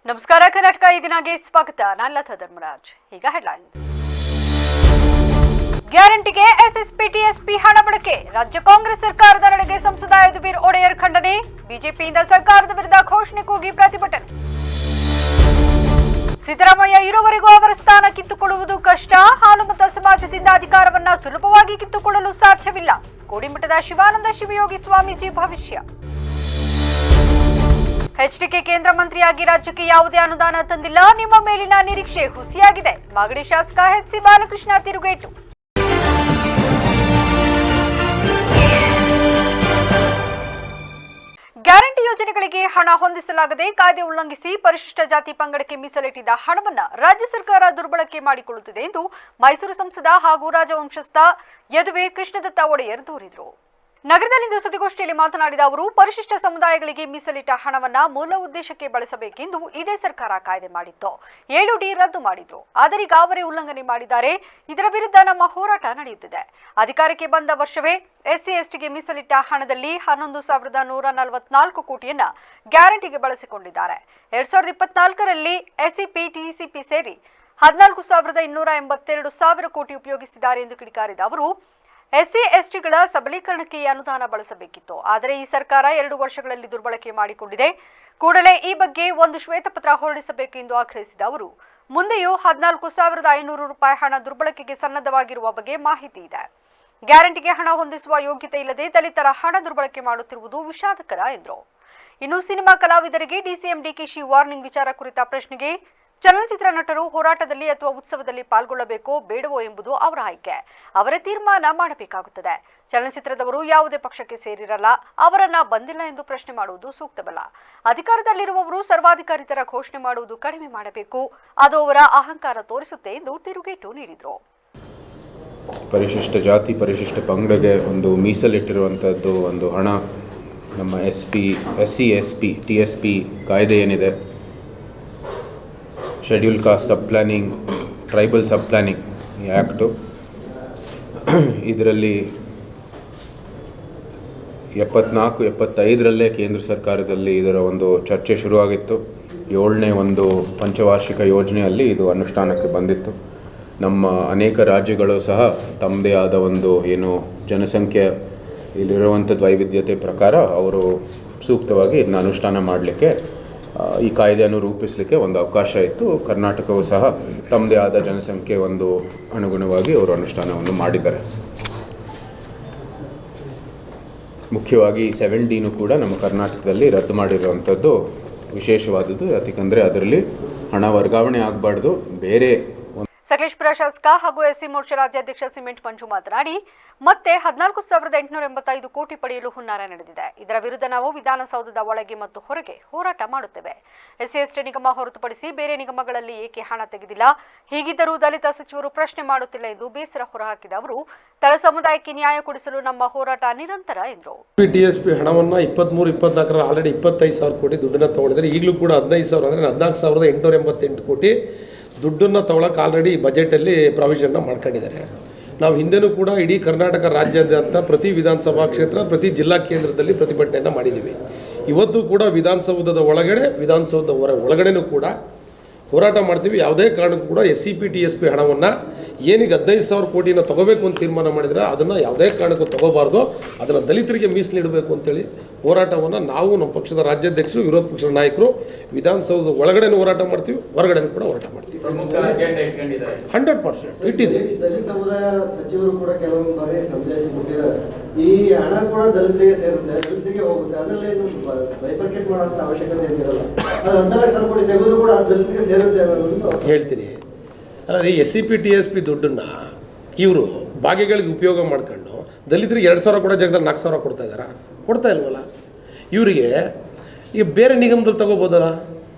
ನಮಸ್ಕಾರ ಕರ್ನಾಟಕ ಈ ದಿನಗೆ ಸ್ವಾಗತ. ನಾನು ಲತಾ ಧರ್ಮರಾಜ್. ಈಗ ಹೆಡ್ಲೈನ್ಸ್. ಗ್ಯಾರಂಟಿಗೆ ಎಸ್ಎಸ್ಪಿ ಟಿಎಸ್ಪಿ ಹಣ ಬಳಕೆ. ರಾಜ್ಯ ಕಾಂಗ್ರೆಸ್ ಸರ್ಕಾರದ ನಡೆಗೆ ಸಂಸದ ಯದುವೀರ್ ಒಡೆಯರ್ ಖಂಡನೆ. ಬಿಜೆಪಿಯಿಂದ ಸರ್ಕಾರದ ವಿರುದ್ಧ ಘೋಷಣೆ ಕೂಗಿ ಪ್ರತಿಭಟನೆ. ಸಿದ್ದರಾಮಯ್ಯ ಇರುವವರೆಗೂ ಅವರ ಸ್ಥಾನ ಕಿತ್ತುಕೊಳ್ಳುವುದು ಕಷ್ಟ. ಹಾಲುಮತ ಸಮಾಜದಿಂದ ಅಧಿಕಾರವನ್ನ ಸುಲಭವಾಗಿ ಕಿತ್ತುಕೊಳ್ಳಲು ಸಾಧ್ಯವಿಲ್ಲ. ಕೋಡಿಮಠದ ಶಿವಾನಂದ ಶಿವಯೋಗಿ ಸ್ವಾಮೀಜಿ ಭವಿಷ್ಯ. ಎಚ್ಡಿಕೆ ಕೇಂದ್ರ ಮಂತ್ರಿಯಾಗಿ ರಾಜ್ಯಕ್ಕೆ ಯಾವುದೇ ಅನುದಾನ ತಂದಿಲ್ಲ. ನಿಮ್ಮ ಮೇಲಿನ ನಿರೀಕ್ಷೆ ಹುಸಿಯಾಗಿದೆ. ಮಾಗಡಿ ಶಾಸಕ ಎಚ್.ಸಿ. ಬಾಲಕೃಷ್ಣ ತಿರುಗೇಟು. ಗ್ಯಾರಂಟಿ ಯೋಜನೆಗಳಿಗೆ ಹಣ ಹೊಂದಿಸಲಾಗದೆ ಕಾಯ್ದೆ ಉಲ್ಲಂಘಿಸಿ ಪರಿಶಿಷ್ಟ ಜಾತಿ ಪಂಗಡಕ್ಕೆ ಮೀಸಲಿಟ್ಟಿದ್ದ ಹಣವನ್ನ ರಾಜ್ಯ ಸರ್ಕಾರ ದುರ್ಬಳಕೆ ಮಾಡಿಕೊಳ್ಳುತ್ತಿದೆ ಎಂದು ಮೈಸೂರು ಸಂಸದ ಹಾಗೂ ರಾಜವಂಶಸ್ಥ ಯದುವೀರ್ ಕೃಷ್ಣದತ್ತ ಒಡೆಯರ್ ದೂರಿದರು. ನಗರದಲ್ಲಿಂದು ಸುದ್ದಿಗೋಷ್ಠಿಯಲ್ಲಿ ಮಾತನಾಡಿದ ಅವರು, ಪರಿಶಿಷ್ಟ ಸಮುದಾಯಗಳಿಗೆ ಮೀಸಲಿಟ್ಟ ಹಣವನ್ನ ಮೂಲ ಉದ್ದೇಶಕ್ಕೆ ಬಳಸಬೇಕೆಂದು ಇದೇ ಸರ್ಕಾರ ಕಾಯ್ದೆ ಮಾಡಿತ್ತು. 7D ರದ್ದು ಮಾಡಿದ್ರು. ಆದರೆ ಈಗ ಅವರೇ ಉಲ್ಲಂಘನೆ ಮಾಡಿದ್ದಾರೆ. ಇದರ ವಿರುದ್ಧ ನಮ್ಮ ಹೋರಾಟ ನಡೆಯುತ್ತಿದೆ. ಅಧಿಕಾರಕ್ಕೆ ಬಂದ ವರ್ಷವೇ ಎಸ್ಸಿ ಎಸ್ಟಿಗೆ ಮೀಸಲಿಟ್ಟ ಹಣದಲ್ಲಿ 11,144 ಕೋಟಿಯನ್ನ ಗ್ಯಾರಂಟಿಗೆ ಬಳಸಿಕೊಂಡಿದ್ದಾರೆ. 2024ರಲ್ಲಿ ಎಸ್ಸಿಪಿ ಟಿಸಿಪಿ ಸೇರಿ 14,282 ಕೋಟಿ ಉಪಯೋಗಿಸಿದ್ದಾರೆ ಎಂದು ಕಿಡಿಕಾರಿದ ಅವರು, ಎಸ್ಸಿ ಎಸ್ಟಿಗಳ ಸಬಲೀಕರಣಕ್ಕೆ ಈ ಅನುದಾನ ಬಳಸಬೇಕಿತ್ತು. ಆದರೆ ಈ ಸರ್ಕಾರ 2 ವರ್ಷಗಳಲ್ಲಿ ದುರ್ಬಳಕೆ ಮಾಡಿಕೊಂಡಿದೆ. ಕೂಡಲೇ ಈ ಬಗ್ಗೆ ಒಂದು ಶ್ವೇತಪತ್ರ ಹೊರಡಿಸಬೇಕು ಎಂದು ಆಗ್ರಹಿಸಿದ ಅವರು, ಮುಂದೆಯೂ 14,500 ರೂಪಾಯಿ ಹಣ ದುರ್ಬಳಕೆಗೆ ಸನ್ನದ್ಧವಾಗಿರುವ ಬಗ್ಗೆ ಮಾಹಿತಿ ಇದೆ. ಗ್ಯಾರಂಟಿಗೆ ಹಣ ಹೊಂದಿಸುವ ಯೋಗ್ಯತೆ ಇಲ್ಲದೆ ದಲಿತರ ಹಣ ದುರ್ಬಳಕೆ ಮಾಡುತ್ತಿರುವುದು ವಿಷಾದಕರ ಎಂದರು. ಇನ್ನು ಸಿನಿಮಾ ಕಲಾವಿದರಿಗೆ ಡಿಸಿಎಂ ಡಿಕೆಶಿ ವಾರ್ನಿಂಗ್ ವಿಚಾರ ಕುರಿತ ಪ್ರಶ್ನೆಗೆ, ಚಲನಚಿತ್ರ ನಟರು ಹೋರಾಟದಲ್ಲಿ ಅಥವಾ ಉತ್ಸವದಲ್ಲಿ ಪಾಲ್ಗೊಳ್ಳಬೇಕೋ ಬೇಡವೋ ಎಂಬುದು ಅವರ ಆಯ್ಕೆ. ಅವರೇ ತೀರ್ಮಾನ ಮಾಡಬೇಕಾಗುತ್ತದೆ. ಚಲನಚಿತ್ರದವರು ಯಾವುದೇ ಪಕ್ಷಕ್ಕೆ ಸೇರಿರಲ್ಲ. ಅವರನ್ನ ಬಂದಿಲ್ಲ ಎಂದು ಪ್ರಶ್ನೆ ಮಾಡುವುದು ಸೂಕ್ತವಲ್ಲ. ಅಧಿಕಾರದಲ್ಲಿರುವವರು ಸರ್ವಾಧಿಕಾರಿ ತರ ಘೋಷಣೆ ಮಾಡುವುದು ಕಡಿಮೆ ಮಾಡಬೇಕು. ಅದು ಅವರ ಅಹಂಕಾರ ತೋರಿಸುತ್ತೆ ಎಂದು ತಿರುಗೇಟು ನೀಡಿದರು. ಪರಿಶಿಷ್ಟ ಜಾತಿ ಪರಿಶಿಷ್ಟ ಪಂಗಡಗೆ ಒಂದು ಮೀಸಲಿಟ್ಟಿರುವಂಥದ್ದು ಒಂದು ಹಣ ನಮ್ಮ ಎಸ್ಸಿ ಎಸ್ಪಿ ಟಿಎಸ್ಪಿ ಕಾಯ್ದೆ ಏನಿದೆ, ಶೆಡ್ಯೂಲ್ ಕಾಸ್ಟ್ ಸಬ್ ಪ್ಲಾನಿಂಗ್ ಟ್ರೈಬಲ್ ಸಬ್ ಪ್ಲಾನಿಂಗ್ ಆ್ಯಕ್ಟು, ಇದರಲ್ಲಿ 74-75ರಲ್ಲೇ ಕೇಂದ್ರ ಸರ್ಕಾರದಲ್ಲಿ ಇದರ ಒಂದು ಚರ್ಚೆ ಶುರುವಾಗಿತ್ತು. 7ನೇ ಒಂದು ಪಂಚವಾರ್ಷಿಕ ಯೋಜನೆಯಲ್ಲಿ ಇದು ಅನುಷ್ಠಾನಕ್ಕೆ ಬಂದಿತ್ತು. ನಮ್ಮ ಅನೇಕ ರಾಜ್ಯಗಳು ಸಹ ತಮ್ಮದೇ ಆದ ಒಂದು ಏನು ಜನಸಂಖ್ಯೆ ಇಲ್ಲಿರುವಂಥದ್ದು ವೈವಿಧ್ಯತೆ ಪ್ರಕಾರ ಅವರು ಸೂಕ್ತವಾಗಿ ಇದನ್ನ ಅನುಷ್ಠಾನ ಮಾಡಲಿಕ್ಕೆ ಈ ಕಾಯ್ದೆಯನ್ನು ರೂಪಿಸಲಿಕ್ಕೆ ಒಂದು ಅವಕಾಶ ಇತ್ತು. ಕರ್ನಾಟಕವು ಸಹ ತಮ್ಮದೇ ಆದ ಜನಸಂಖ್ಯೆ ಒಂದು ಅನುಗುಣವಾಗಿ ಅವರು ಅನುಷ್ಠಾನವನ್ನು ಮಾಡಿದ್ದಾರೆ. ಮುಖ್ಯವಾಗಿ 7Dನೂ ಕೂಡ ನಮ್ಮ ಕರ್ನಾಟಕದಲ್ಲಿ ರದ್ದು ಮಾಡಿರುವಂಥದ್ದು ವಿಶೇಷವಾದದ್ದು. ಯಾಕೆಂದರೆ ಅದರಲ್ಲಿ ಹಣ ವರ್ಗಾವಣೆ ಆಗಬಾರ್ದು. ಬೇರೆ ಸಕಲೇಶಪುರ ಶಾಸಕ ಹಾಗೂ ಎಸ್ಸಿ ಮೋರ್ಚಾ ರಾಜ್ಯಾಧ್ಯಕ್ಷ ಸಿಮೆಂಟ್ ಮಂಜು ಮಾತನಾಡಿ, ಮತ್ತೆ 14,885 ಕೋಟಿ ಪಡೆಯಲು ಹುನ್ನಾರ ನಡೆದಿದೆ. ಇದರ ವಿರುದ್ಧ ನಾವು ವಿಧಾನಸೌಧದ ಒಳಗೆ ಮತ್ತು ಹೊರಗೆ ಹೋರಾಟ ಮಾಡುತ್ತೇವೆ. ಎಸ್ಸಿ ಎಸ್ಟಿ ನಿಗಮ ಹೊರತುಪಡಿಸಿ ಬೇರೆ ನಿಗಮಗಳಲ್ಲಿ ಏಕೆ ಹಣ ತೆಗೆದಿಲ್ಲ? ಹೀಗಿದ್ದರೂ ದಲಿತ ಸಚಿವರು ಪ್ರಶ್ನೆ ಮಾಡುತ್ತಿಲ್ಲ ಎಂದು ಬೇಸರ ಹೊರಹಾಕಿದ ಅವರು, ತಳ ಸಮುದಾಯಕ್ಕೆ ನ್ಯಾಯ ಕೊಡಿಸಲು ನಮ್ಮ ಹೋರಾಟ ನಿರಂತರ ಎಂದರು. ಟಿಎಸ್ಪಿ ಹಣವನ್ನು 23-24 ಆಲ್ರೆಡಿ 25,000 ಕೋಟಿ ದುಡ್ಡನ್ನು ತಗೊಂಡಿದ್ದಾರೆ. ಈಗಲೂ ಕೂಡ 15,000 ಅಂದರೆ 14,888 ಕೋಟಿ ದುಡ್ಡನ್ನು ತಗೊಳಕ್ಕೆ ಆಲ್ರೆಡಿ ಬಜೆಟಲ್ಲಿ ಪ್ರಾವಿಷನ್ನ ಮಾಡ್ಕೊಂಡಿದ್ದಾರೆ. ನಾವು ಹಿಂದೆನೂ ಕೂಡ ಇಡೀ ಕರ್ನಾಟಕ ರಾಜ್ಯಾದ್ಯಂತ ಪ್ರತಿ ವಿಧಾನಸಭಾ ಕ್ಷೇತ್ರ ಪ್ರತಿ ಜಿಲ್ಲಾ ಕೇಂದ್ರದಲ್ಲಿ ಪ್ರತಿಭಟನೆಯನ್ನು ಮಾಡಿದ್ದೀವಿ. ಇವತ್ತು ಕೂಡ ವಿಧಾನಸೌಧದ ಒಳಗಡೆ ವಿಧಾನಸೌಧದ ಒಳಗಡೆನೂ ಕೂಡ ಹೋರಾಟ ಮಾಡ್ತೀವಿ. ಯಾವುದೇ ಕಾರಣಕ್ಕೂ ಕೂಡ ಎಸ್ಸಿಪಿ ಟಿಎಸ್ಪಿ ಹಣವನ್ನು ಏನೀಗ 15,000 ಕೋಟಿನ ತೊಗೋಬೇಕು ಅಂತ ತೀರ್ಮಾನ ಮಾಡಿದರೆ ಅದನ್ನು ಯಾವುದೇ ಕಾರಣಕ್ಕೂ ತೊಗೋಬಾರ್ದು. ಅದನ್ನು ದಲಿತರಿಗೆ ಮೀಸಲಿಡಬೇಕು ಅಂತೇಳಿ ಹೋರಾಟವನ್ನು ನಾವು ನಮ್ಮ ಪಕ್ಷದ ರಾಜ್ಯಾಧ್ಯಕ್ಷರು ವಿರೋಧ ಪಕ್ಷದ ನಾಯಕರು ವಿಧಾನಸೌಧದ ಒಳಗಡೆನೂ ಹೋರಾಟ ಮಾಡ್ತೀವಿ, ಹೊರಗಡೆನೂ ಕೂಡ ಹೋರಾಟ ಮಾಡ್ತೀವಿ. 100% ಇಟ್ಟಿದ್ದೀವಿ. ದಲಿತ ಸಮುದಾಯ ಸಚಿವರು ಕೂಡ ಕೆಲವೊಂದು ಬಾರಿ ಸಂದೇಶ ಕೊಟ್ಟಿದ್ದಾರೆ, ಈ ಹಣ ಕೂಡ ದಲಿತರಿಗೆ ಸೇರುತ್ತೆ, ದಲಿತರಿಗೆ ಹೋಗುತ್ತೆ, ಅದರಲ್ಲಿ ಬೈಫರ್ಕೇಟ್ ಮಾಡುವಂಥ ಅವಶ್ಯಕತೆ ಏನಿರಲ್ಲ. ಅದು 14,000 ಕೋಟಿ ತೆಗೆದು ಕೂಡ ದಲಿತರಿಗೆ ಸೇರುತ್ತೆ ಅನ್ನೋದು ಹೇಳ್ತೀನಿ. ಅಲ್ಲ, ಎಸ್ಸಿಪಿ ಟಿಎಸ್ಪಿ ದುಡ್ಡನ್ನು ಇವರು ಭಾಗ್ಯಗಳಿಗೆ ಉಪಯೋಗ ಮಾಡ್ಕೊಂಡು ದಲಿತರಿಗೆ 2,000 ಕೊಡೋ ಜಾಗದಲ್ಲಿ 4,000 ಕೊಡ್ತಾ ಇದ್ದಾರಾ? ಕೊಡ್ತಾ ಇಲ್ವಲ್ಲ. ಇವರಿಗೆ ಈ ಬೇರೆ ನಿಗಮದಲ್ಲಿ ತಗೋಬೋದಲ್ಲ,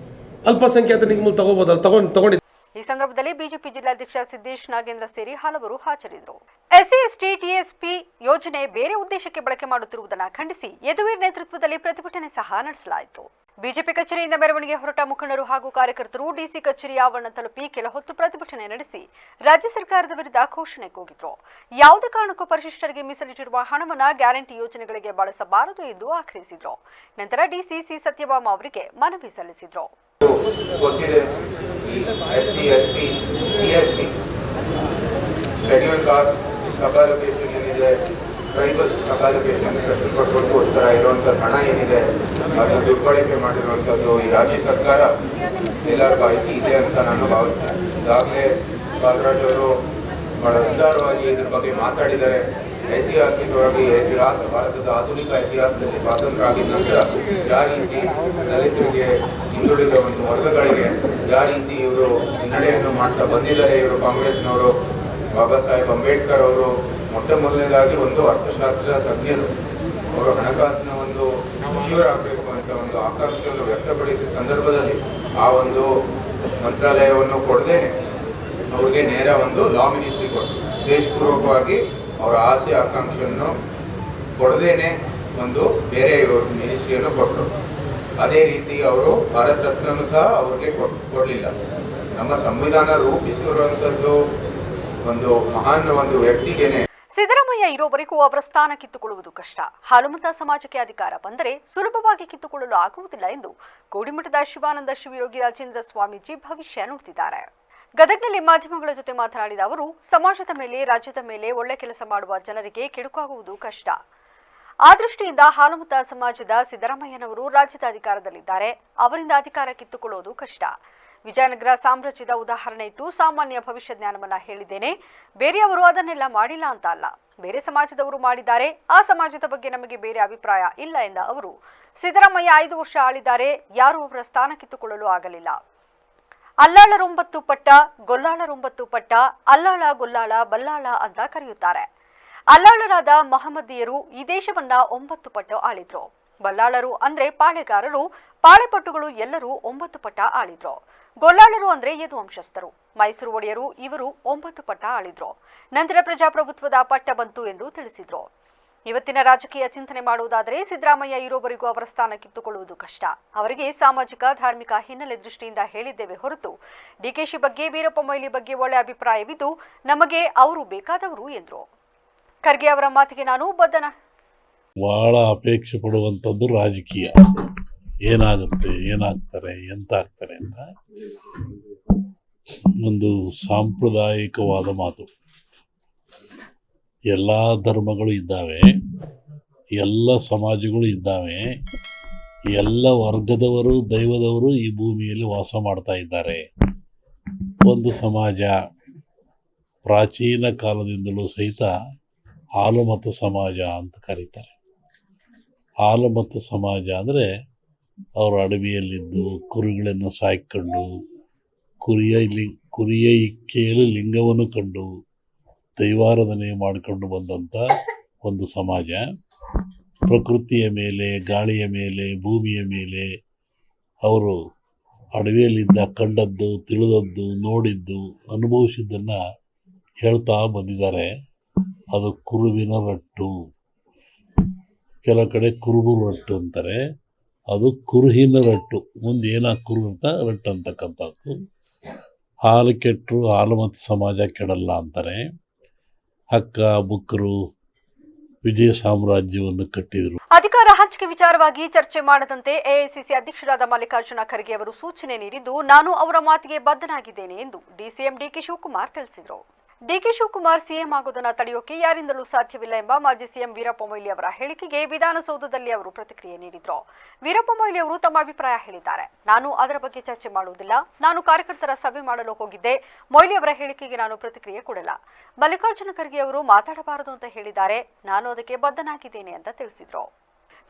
ಅಲ್ಪಸಂಖ್ಯಾತ ನಿಗಮದಲ್ಲಿ ತಗೋಬೋದಲ್ಲ, ತಗೊಂಡು ಈ ಸಂದರ್ಭದಲ್ಲಿ ಬಿಜೆಪಿ ಜಿಲ್ಲಾಧ್ಯಕ್ಷ ಸಿದ್ದೇಶ್ ನಾಗೇಂದ್ರ ಸೇರಿ ಹಲವರು ಹಾಜರಿದ್ದರು. ಎಸ್ಸಿ ಎಸ್ಟಿ ಟಿಎಸ್ಪಿ ಯೋಜನೆ ಬೇರೆ ಉದ್ದೇಶಕ್ಕೆ ಬಳಕೆ ಮಾಡುತ್ತಿರುವುದನ್ನು ಖಂಡಿಸಿ ಯದುವೀರ್ ನೇತೃತ್ವದಲ್ಲಿ ಪ್ರತಿಭಟನೆ ಸಹ ನಡೆಸಲಾಯಿತು. ಬಿಜೆಪಿ ಕಚೇರಿಯಿಂದ ಮೆರವಣಿಗೆ ಹೊರಟ ಮುಖಂಡರು ಹಾಗೂ ಕಾರ್ಯಕರ್ತರು ಡಿಸಿ ಕಚೇರಿ ಆವರಣ ತಲುಪಿ ಕೆಲ ಹೊತ್ತು ಪ್ರತಿಭಟನೆ ನಡೆಸಿ ರಾಜ್ಯ ಸರ್ಕಾರದ ವಿರುದ್ಧ ಘೋಷಣೆ ಕೂಗಿದ್ರು. ಯಾವುದೇ ಕಾರಣಕ್ಕೂ ಪರಿಶಿಷ್ಟರಿಗೆ ಮೀಸಲಿಟ್ಟಿರುವ ಹಣವನ್ನು ಗ್ಯಾರಂಟಿ ಯೋಜನೆಗಳಿಗೆ ಬಳಸಬಾರದು ಎಂದು ಆಗ್ರಹಿಸಿದ್ರು. ನಂತರ ಡಿಸಿ ಸಿ ಸತ್ಯಭಾಮ ಅವರಿಗೆ ಮನವಿ ಸಲ್ಲಿಸಿದ್ರು. ಗೊತ್ತಿದೆ, SC, ST, TSP, schedule caste sub allocation ಏನಿದೆ, ಟ್ರೈಬಲ್ ಸಬ್ ಅಲೋಕೇಶನ್ ಸ್ಪೆಷಲ್ ಪರ್ಪಸ್ಗೋಸ್ಕರ ಇರುವಂಥ ಹಣ ಏನಿದೆ ಅದನ್ನು ದುರ್ಬಳಕೆ ಮಾಡಿರುವಂಥದ್ದು ಈ ರಾಜ್ಯ ಸರ್ಕಾರ ಎಲ್ಲರಿಗೂ ಮಾಹಿತಿ ಇದೆ ಅಂತ ನಾನು ಭಾವಿಸ್ತೇನೆ. ಈಗಾಗಲೇ ಬಾಲರಾಜ್ ಅವರು ಬಹಳ ವಿಸ್ತಾರವಾಗಿ ಇದ್ರ ಬಗ್ಗೆ ಮಾತಾಡಿದ್ದಾರೆ. ಐತಿಹಾಸಿಕವಾಗಿ ಭಾರತದ ಆಧುನಿಕ ಇತಿಹಾಸದಲ್ಲಿ ಸ್ವಾತಂತ್ರ್ಯ ಆಗಿದ ನಂತರ ಯಾವ ರೀತಿ ದಲಿತರಿಗೆ, ಹಿಂದುಳಿದ ಒಂದು ವರ್ಗಗಳಿಗೆ ಯಾವ ರೀತಿ ಇವರು ಹಿನ್ನಡೆಯನ್ನು ಮಾಡ್ತಾ ಬಂದಿದ್ದಾರೆ. ಇವರು ಕಾಂಗ್ರೆಸ್ನವರು, ಬಾಬಾ ಸಾಹೇಬ್ ಅಂಬೇಡ್ಕರ್ ಅವರು ಮೊದಲನೇದಾಗಿ ಒಂದು ಅರ್ಥಶಾಸ್ತ್ರ ತಜ್ಞರು, ಅವರು ಹಣಕಾಸಿನ ಒಂದು ಸಚಿವರಾಗಬೇಕು ಅಂತ ಒಂದು ಆಕಾಂಕ್ಷೆಯನ್ನು ವ್ಯಕ್ತಪಡಿಸಿದ ಸಂದರ್ಭದಲ್ಲಿ ಆ ಒಂದು ಮಂತ್ರಾಲಯವನ್ನು ಕೊಡದೇನೆ ಅವ್ರಿಗೆ ನೇರ ಒಂದು ಲಾ ಮಿನಿಸ್ಟ್ರಿ ಕೊಟ್ಟರು. ದೇಶಪೂರ್ವಕವಾಗಿ ಅವರ ಆಸೆ ಆಕಾಂಕ್ಷೆಯನ್ನು ಕೊಡದೇನೆ ಒಂದು ಬೇರೆ ಮಿನಿಸ್ಟ್ರಿಯನ್ನು ಕೊಟ್ಟರು. ಅದೇ ರೀತಿ ಅವರು ಭಾರತ ರತ್ನವನ್ನು ಸಹ ಅವ್ರಿಗೆ ಕೊಡಲಿಲ್ಲ. ನಮ್ಮ ಸಂವಿಧಾನ ರೂಪಿಸಿರುವಂಥದ್ದು ಒಂದು ಮಹಾನ್ ಒಂದು ವ್ಯಕ್ತಿಗೇನೆ. ಸಿದ್ದರಾಮಯ್ಯ ಇರೋವರೆಗೂ ಅವರ ಸ್ಥಾನ ಕಿತ್ತುಕೊಳ್ಳುವುದು ಕಷ್ಟ. ಹಾಲುಮತ ಸಮಾಜಕ್ಕೆ ಅಧಿಕಾರ ಬಂದರೆ ಸುಲಭವಾಗಿ ಕಿತ್ತುಕೊಳ್ಳಲು ಆಗುವುದಿಲ್ಲ ಎಂದು ಕೋಡಿಮಠದ ಶಿವಾನಂದ ಶಿವಯೋಗಿ ರಾಜೇಂದ್ರ ಸ್ವಾಮೀಜಿ ಭವಿಷ್ಯ ನುಡಿದಿದ್ದಾರೆ. ಗದಗ್ನಲ್ಲಿ ಮಾಧ್ಯಮಗಳ ಜೊತೆ ಮಾತನಾಡಿದ ಅವರು, ಸಮಾಜದ ಮೇಲೆ, ರಾಜ್ಯದ ಮೇಲೆ ಒಳ್ಳೆ ಕೆಲಸ ಮಾಡುವ ಜನರಿಗೆ ಕೆಡುಕಾಗುವುದು ಕಷ್ಟ. ಆ ದೃಷ್ಟಿಯಿಂದ ಹಾಲುಮತ ಸಮಾಜದ ಸಿದ್ದರಾಮಯ್ಯನವರು ರಾಜ್ಯದ ಅಧಿಕಾರದಲ್ಲಿದ್ದಾರೆ. ಅವರಿಂದ ಅಧಿಕಾರ ಕಿತ್ತುಕೊಳ್ಳುವುದು ಕಷ್ಟ. ವಿಜಯನಗರ ಸಾಮ್ರಾಜ್ಯದ ಉದಾಹರಣೆ ಇಟ್ಟು ಸಾಮಾನ್ಯ ಭವಿಷ್ಯ ಜ್ಞಾನವನ್ನ ಹೇಳಿದ್ದೇನೆ. ಬೇರೆಯವರು ಅದನ್ನೆಲ್ಲ ಮಾಡಿಲ್ಲ ಅಂತ ಅಲ್ಲ, ಬೇರೆ ಸಮಾಜದವರು ಮಾಡಿದ್ದಾರೆ. ಆ ಸಮಾಜದ ಬಗ್ಗೆ ನಮಗೆ ಬೇರೆ ಅಭಿಪ್ರಾಯ ಇಲ್ಲ ಎಂದ ಅವರು, ಸಿದ್ದರಾಮಯ್ಯ 5 ವರ್ಷ ಆಳಿದ್ದಾರೆ. ಯಾರೂ ಅವರ ಸ್ಥಾನ ಕಿತ್ತುಕೊಳ್ಳಲು ಆಗಲಿಲ್ಲ. ಅಲ್ಲಾಳರೊಂಬತ್ತು ಪಟ್ಟ, ಗೊಲ್ಲಾಳರೊಂಬತ್ತು ಪಟ್ಟ, ಅಲ್ಲಾಳ, ಗೊಲ್ಲಾಳ, ಬಲ್ಲಾಳ ಅಂತ ಕರೆಯುತ್ತಾರೆ. ಅಲ್ಲಾಳರಾದ ಮಹಮ್ಮದೀಯರು ಈ ದೇಶವನ್ನ 9 ಪಟ್ಟು ಆಳಿದ್ರು. ಬಲ್ಲಾಳರು ಅಂದ್ರೆ ಪಾಳೆಗಾರರು, ಪಾಳೆಪಟ್ಟುಗಳು ಎಲ್ಲರೂ 9 ಪಟ್ಟ ಆಳಿದ್ರು. ಗೊಲ್ಲಾಳರು ಅಂದ್ರೆ ಯದುವಂಶಸ್ಥರು, ಮೈಸೂರು ಒಡೆಯರು, ಇವರು 9 ಪಟ್ಟ ಆಳಿದ್ರು. ನಂತರ ಪ್ರಜಾಪ್ರಭುತ್ವದ ಪಟ್ಟ ಬಂತು ಎಂದು ತಿಳಿಸಿದ್ರು. ಇವತ್ತಿನ ರಾಜಕೀಯ ಚಿಂತನೆ ಮಾಡುವುದಾದರೆ ಸಿದ್ದರಾಮಯ್ಯ ಇರೋವರೆಗೂ ಅವರ ಸ್ಥಾನ ಕಿತ್ತುಕೊಳ್ಳುವುದು ಕಷ್ಟ. ಅವರಿಗೆ ಸಾಮಾಜಿಕ, ಧಾರ್ಮಿಕ ಹಿನ್ನೆಲೆ ದೃಷ್ಟಿಯಿಂದ ಹೇಳಿದ್ದೇವೆ ಹೊರತು ಡಿಕೆಶಿ ಬಗ್ಗೆ, ವೀರಪ್ಪ ಮೊಯ್ಲಿ ಬಗ್ಗೆ ಒಳ್ಳೆ ಅಭಿಪ್ರಾಯವಿದ್ದು ನಮಗೆ ಅವರು ಬೇಕಾದವರು ಎಂದರು. ಖರ್ಗೆ ಅವರ ಮಾತಿಗೆ ನಾನು ಬದ್ಧನ. ಬಹಳ ಅಪೇಕ್ಷೆ ಪಡುವಂಥದ್ದು ರಾಜಕೀಯ. ಏನಾಗುತ್ತೆ, ಏನಾಗ್ತಾರೆ, ಎಂತ ಆಗ್ತಾರೆ ಅಂತ ಒಂದು ಸಾಂಪ್ರದಾಯಿಕವಾದ ಮಾತು. ಎಲ್ಲ ಧರ್ಮಗಳು ಇದ್ದಾವೆ, ಎಲ್ಲ ಸಮಾಜಗಳು ಇದ್ದಾವೆ, ಎಲ್ಲ ವರ್ಗದವರು, ದೈವದವರು ಈ ಭೂಮಿಯಲ್ಲಿ ವಾಸ ಮಾಡ್ತಾ ಇದ್ದಾರೆ. ಒಂದು ಸಮಾಜ ಪ್ರಾಚೀನ ಕಾಲದಿಂದಲೂ ಸಹಿತ ಹಾಲುಮತ ಸಮಾಜ ಅಂತ ಕರೀತಾರೆ. ಹಾಲುಮತ ಸಮಾಜ ಅಂದರೆ ಅವರು ಅಡವಿಯಲ್ಲಿದ್ದು ಕುರಿಗಳನ್ನು ಸಾಯ್ಕೊಂಡು ಕುರಿಯ ಇಕ್ಕೆಯಲ್ಲಿ ಲಿಂಗವನ್ನು ಕಂಡು ದೈವಾರಾಧನೆ ಮಾಡಿಕೊಂಡು ಬಂದಂಥ ಒಂದು ಸಮಾಜ. ಪ್ರಕೃತಿಯ ಮೇಲೆ, ಗಾಳಿಯ ಮೇಲೆ, ಭೂಮಿಯ ಮೇಲೆ ಅವರು ಅಡವಿಯಲ್ಲಿದ್ದ ಕಂಡದ್ದು, ತಿಳಿದದ್ದು, ನೋಡಿದ್ದು, ಅನುಭವಿಸಿದ್ದನ್ನು ಹೇಳ್ತಾ ಬಂದಿದ್ದಾರೆ. ಅದು ಕುರುವಿನ ರಟ್ಟು, ಕೆಲವು ಕಡೆ ಕುರುಬು ರಟ್ಟು ಅಂತಾರೆ. ಅದು ಕುರುಹಿನ ರಟ್ಟು, ಮುಂದೆ ಏನಾಗ ಕುರು ಅಂತ ರಟ್ಟು ಅಂತಕ್ಕಂಥದ್ದು. ಹಾಲು ಕೆಟ್ಟರು ಹಾಲುಮತ ಸಮಾಜ ಕೆಡಲ್ಲ ಅಂತಾರೆ. ಹಕ್ಕ ಬುಕ್ಕರು ವಿಜಯ ಸಾಮ್ರಾಜ್ಯವನ್ನು ಕಟ್ಟಿದರು. ಅಧಿಕಾರ ಹಂಚಿಕೆ ವಿಚಾರವಾಗಿ ಚರ್ಚೆ ಮಾಡದಂತೆ ಎಐಸಿಸಿ ಅಧ್ಯಕ್ಷರಾದ ಮಲ್ಲಿಕಾರ್ಜುನ ಖರ್ಗೆ ಅವರು ಸೂಚನೆ ನೀಡಿದ್ದು, ನಾನು ಅವರ ಮಾತಿಗೆ ಬದ್ಧನಾಗಿದ್ದೇನೆ ಎಂದು ಡಿಸಿಎಂ ಡಿಕೆ ಶಿವಕುಮಾರ್ ತಿಳಿಸಿದರು. ಡಿಕೆ ಶಿವಕುಮಾರ್ ಸಿಎಂ ಆಗೋದನ್ನ ತಡೆಯೋಕೆ ಯಾರಿಂದಲೂ ಸಾಧ್ಯವಿಲ್ಲ ಎಂಬ ಮಾಜಿ ಸಿಎಂ ವೀರಪ್ಪ ಮೊಯ್ಲಿ ಅವರ ಹೇಳಿಕೆಗೆ ವಿಧಾನಸೌಧದಲ್ಲಿ ಅವರು ಪ್ರತಿಕ್ರಿಯೆ ನೀಡಿದ್ರು. ವೀರಪ್ಪ ಮೊಯ್ಲಿ ಅವರು ತಮ್ಮ ಅಭಿಪ್ರಾಯ ಹೇಳಿದ್ದಾರೆ. ನಾನು ಅದರ ಬಗ್ಗೆ ಚರ್ಚೆ ಮಾಡುವುದಿಲ್ಲ. ನಾನು ಕಾರ್ಯಕರ್ತರ ಸಭೆ ಮಾಡಲು ಹೋಗಿದ್ದೆ. ಮೊಯ್ಲಿ ಅವರ ಹೇಳಿಕೆಗೆ ನಾನು ಪ್ರತಿಕ್ರಿಯೆ ಕೊಡಲ್ಲ. ಮಲ್ಲಿಕಾರ್ಜುನ ಖರ್ಗೆ ಅವರು ಮಾತಾಡಬಾರದು ಅಂತ ಹೇಳಿದ್ದಾರೆ. ನಾನು ಅದಕ್ಕೆ ಬದ್ಧನಾಗಿದ್ದೇನೆ ಅಂತ ತಿಳಿಸಿದ್ರು.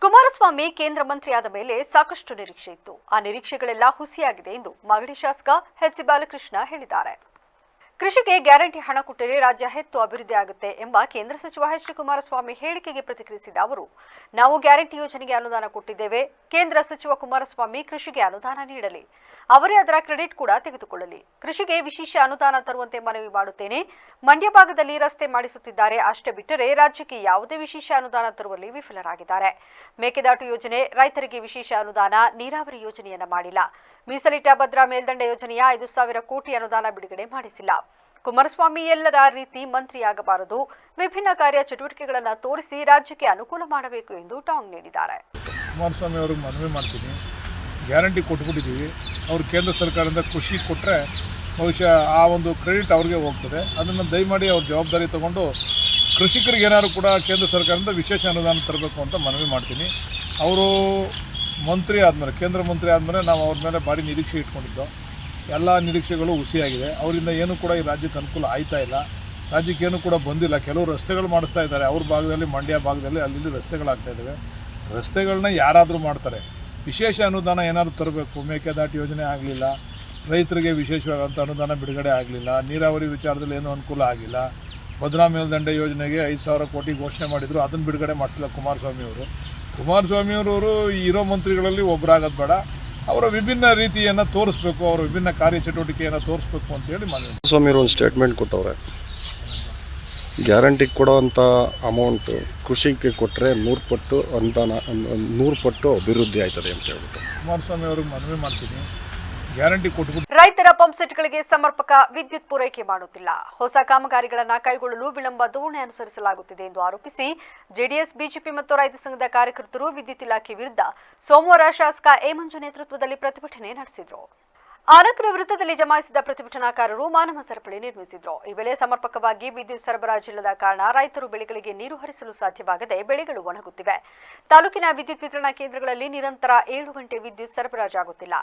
ಕುಮಾರಸ್ವಾಮಿ ಕೇಂದ್ರ ಮಂತ್ರಿಯಾದ ಮೇಲೆ ಸಾಕಷ್ಟು ನಿರೀಕ್ಷೆ ಇತ್ತು. ಆ ನಿರೀಕ್ಷೆಗಳೆಲ್ಲ ಹುಸಿಯಾಗಿದೆ ಎಂದು ಮಾಗಡಿ ಶಾಸಕ ಎಚ್ ಸಿ ಬಾಲಕೃಷ್ಣ ಹೇಳಿದ್ದಾರೆ. ಕೃಷಿಗೆ ಗ್ಯಾರಂಟಿ ಹಣ ಕೊಟ್ಟರೆ ರಾಜ್ಯ ಹೆಚ್ಚು ಅಭಿವೃದ್ಧಿ ಆಗುತ್ತೆ ಎಂಬ ಕೇಂದ್ರ ಸಚಿವ ಎಚ್ ಡಿ ಕುಮಾರಸ್ವಾಮಿ ಹೇಳಿಕೆಗೆ ಪ್ರತಿಕ್ರಿಯಿಸಿದ ಅವರು, ನಾವು ಗ್ಯಾರಂಟಿ ಯೋಜನೆಗೆ ಅನುದಾನ ಕೊಟ್ಟಿದ್ದೇವೆ. ಕೇಂದ್ರ ಸಚಿವ ಕುಮಾರಸ್ವಾಮಿ ಕೃಷಿಗೆ ಅನುದಾನ ನೀಡಲಿ, ಅವರೇ ಅದರ ಕ್ರೆಡಿಟ್ ಕೂಡ ತೆಗೆದುಕೊಳ್ಳಲಿ. ಕೃಷಿಗೆ ವಿಶೇಷ ಅನುದಾನ ತರುವಂತೆ ಮನವಿ ಮಾಡುತ್ತೇನೆ. ಮಂಡ್ಯ ಭಾಗದಲ್ಲಿ ರಸ್ತೆ ಮಾಡಿಸುತ್ತಿದ್ದಾರೆ ಅಷ್ಟೇ ಬಿಟ್ಟರೆ ರಾಜ್ಯಕ್ಕೆ ಯಾವುದೇ ವಿಶೇಷ ಅನುದಾನ ತರುವಲ್ಲಿ ವಿಫಲರಾಗಿದ್ದಾರೆ. ಮೇಕೆದಾಟು ಯೋಜನೆ, ರೈತರಿಗೆ ವಿಶೇಷ ಅನುದಾನ, ನೀರಾವರಿ ಯೋಜನೆಯನ್ನ ಮಾಡಿಲ್ಲ. ಮೀಸಲಿಟ್ಟ ಭದ್ರಾ ಮೇಲ್ದಂಡೆ ಯೋಜನೆಯ 5,000 ಕೋಟಿ ಅನುದಾನ ಬಿಡುಗಡೆ ಮಾಡಿಸಿಲ್ಲ. ಕುಮಾರಸ್ವಾಮಿ ಎಲ್ಲರ ರೀತಿ ಮಂತ್ರಿಯಾಗಬಾರದು, ವಿಭಿನ್ನ ಕಾರ್ಯ ಚಟುವಟಿಕೆಗಳನ್ನು ತೋರಿಸಿ ರಾಜ್ಯಕ್ಕೆ ಅನುಕೂಲ ಮಾಡಬೇಕು ಎಂದು ಟಾಂಗ್ ನೀಡಿದ್ದಾರೆ. ಕುಮಾರಸ್ವಾಮಿ ಅವರಿಗೆ ಮನವಿ ಮಾಡ್ತೀನಿ, ಗ್ಯಾರಂಟಿ ಕೊಟ್ಬಿಟ್ಟಿದ್ದೀವಿ. ಅವರು ಕೇಂದ್ರ ಸರ್ಕಾರದಿಂದ ಕೃಷಿ ಕೊಟ್ಟರೆ ಬಹುಶಃ ಆ ಒಂದು ಕ್ರೆಡಿಟ್ ಅವ್ರಿಗೆ ಹೋಗ್ತದೆ. ಅದನ್ನು ದಯಮಾಡಿ ಅವ್ರ ಜವಾಬ್ದಾರಿ ತೊಗೊಂಡು ಕೃಷಿಕರಿಗೆ ಏನಾದ್ರು ಕೂಡ ಕೇಂದ್ರ ಸರ್ಕಾರದಿಂದ ವಿಶೇಷ ಅನುದಾನ ತರಬೇಕು ಅಂತ ಮನವಿ ಮಾಡ್ತೀನಿ. ಅವರು ಮಂತ್ರಿ ಆದಮೇಲೆ, ಕೇಂದ್ರ ಮಂತ್ರಿ ಆದಮೇಲೆ ನಾವು ಅವ್ರ ಮೇಲೆ ಭಾರಿ ನಿರೀಕ್ಷೆ ಇಟ್ಕೊಂಡಿದ್ದೋ. ಎಲ್ಲ ನಿರೀಕ್ಷೆಗಳು ಹುಸಿಯಾಗಿದೆ. ಅವರಿಂದ ಏನೂ ಕೂಡ ಈ ರಾಜ್ಯಕ್ಕೆ ಅನುಕೂಲ ಆಯ್ತಾ ಇಲ್ಲ. ರಾಜ್ಯಕ್ಕೆ ಏನೂ ಕೂಡ ಬಂದಿಲ್ಲ. ಕೆಲವು ರಸ್ತೆಗಳು ಮಾಡಿಸ್ತಾ ಇದ್ದಾರೆ ಅವ್ರ ಭಾಗದಲ್ಲಿ, ಮಂಡ್ಯ ಭಾಗದಲ್ಲಿ ಅಲ್ಲಿ ರಸ್ತೆಗಳಾಗ್ತಾ ಇದ್ದಾವೆ. ರಸ್ತೆಗಳನ್ನ ಯಾರಾದರೂ ಮಾಡ್ತಾರೆ. ವಿಶೇಷ ಅನುದಾನ ಏನಾದರೂ ತರಬೇಕು. ಮೇಕೆದಾಟು ಯೋಜನೆ ಆಗಲಿಲ್ಲ, ರೈತರಿಗೆ ವಿಶೇಷವಾದಂಥ ಅನುದಾನ ಬಿಡುಗಡೆ ಆಗಲಿಲ್ಲ, ನೀರಾವರಿ ವಿಚಾರದಲ್ಲಿ ಏನೂ ಅನುಕೂಲ ಆಗಿಲ್ಲ. ಭದ್ರಾ ಮೇಲ್ದಂಡೆ ಯೋಜನೆಗೆ 5,000 ಕೋಟಿ ಘೋಷಣೆ ಮಾಡಿದರು, ಅದನ್ನು ಬಿಡುಗಡೆ ಮಾಡ್ತಿಲ್ಲ ಕುಮಾರಸ್ವಾಮಿಯವರು. ಇರೋ ಮಂತ್ರಿಗಳಲ್ಲಿ ಒಬ್ಬರಾಗೋದು ಬೇಡ, ಅವರ ವಿಭಿನ್ನ ರೀತಿಯನ್ನು ತೋರಿಸ್ಬೇಕು, ಅವರ ವಿಭಿನ್ನ ಕಾರ್ಯಚಟುವಟಿಕೆಯನ್ನು ತೋರಿಸ್ಬೇಕು ಅಂತೇಳಿ ಮನವಿ. ಕುಮಾರಸ್ವಾಮಿಯವರು ಒಂದು ಸ್ಟೇಟ್ಮೆಂಟ್ ಕೊಟ್ಟವ್ರೆ, ಗ್ಯಾರಂಟಿ ಕೊಡೋವಂಥ ಅಮೌಂಟು ಕೃಷಿಗೆ ಕೊಟ್ಟರೆ 100 ಪಟ್ಟು ಅನುದಾನ, 100 ಪಟ್ಟು ಅಭಿವೃದ್ಧಿ ಆಯ್ತದೆ ಅಂತ ಹೇಳ್ಬಿಟ್ಟು ಕುಮಾರಸ್ವಾಮಿ ಅವ್ರಿಗೆ ಮನವಿ ಮಾಡ್ತೀನಿ, ಗ್ಯಾರಂಟಿ ಕೊಟ್ಬಿಟ್ಟು. ರೈತರ ಪಂಪ್ಸೆಟ್ಗಳಿಗೆ ಸಮರ್ಪಕ ವಿದ್ಯುತ್ ಪೂರೈಕೆ ಮಾಡುತ್ತಿಲ್ಲ, ಹೊಸ ಕಾಮಗಾರಿಗಳನ್ನು ಕೈಗೊಳ್ಳಲು ವಿಳಂಬ ಧೋರಣೆ ಅನುಸರಿಸಲಾಗುತ್ತಿದೆ ಎಂದು ಆರೋಪಿಸಿ ಜೆಡಿಎಸ್, ಬಿಜೆಪಿ ಮತ್ತು ರೈತ ಸಂಘದ ಕಾರ್ಯಕರ್ತರು ವಿದ್ಯುತ್ ಇಲಾಖೆ ವಿರುದ್ಧ ಸೋಮವಾರ ಶಾಸಕ ಎ ಮಂಜು ನೇತೃತ್ವದಲ್ಲಿ ಪ್ರತಿಭಟನೆ ನಡೆಸಿದರು. ಆನಕರ ವೃತ್ತದಲ್ಲಿ ಜಮಾಯಿಸಿದ ಪ್ರತಿಭಟನಾಕಾರರು ಮಾನವ ಸರಪಳಿ ನಿರ್ಮಿಸಿದ್ರು. ಈ ವೇಳೆ ಸಮರ್ಪಕವಾಗಿ ವಿದ್ಯುತ್ ಸರಬರಾಜಿಲ್ಲದ ಕಾರಣ ರೈತರು ಬೆಳೆಗಳಿಗೆ ನೀರು ಹರಿಸಲು ಸಾಧ್ಯವಾಗದೆ ಬೆಳೆಗಳು ಒಣಗುತ್ತಿವೆ. ತಾಲೂಕಿನ ವಿದ್ಯುತ್ ವಿತರಣಾ ಕೇಂದ್ರಗಳಲ್ಲಿ ನಿರಂತರ 7 ಗಂಟೆ ವಿದ್ಯುತ್ ಸರಬರಾಜಾಗುತ್ತಿಲ್ಲ.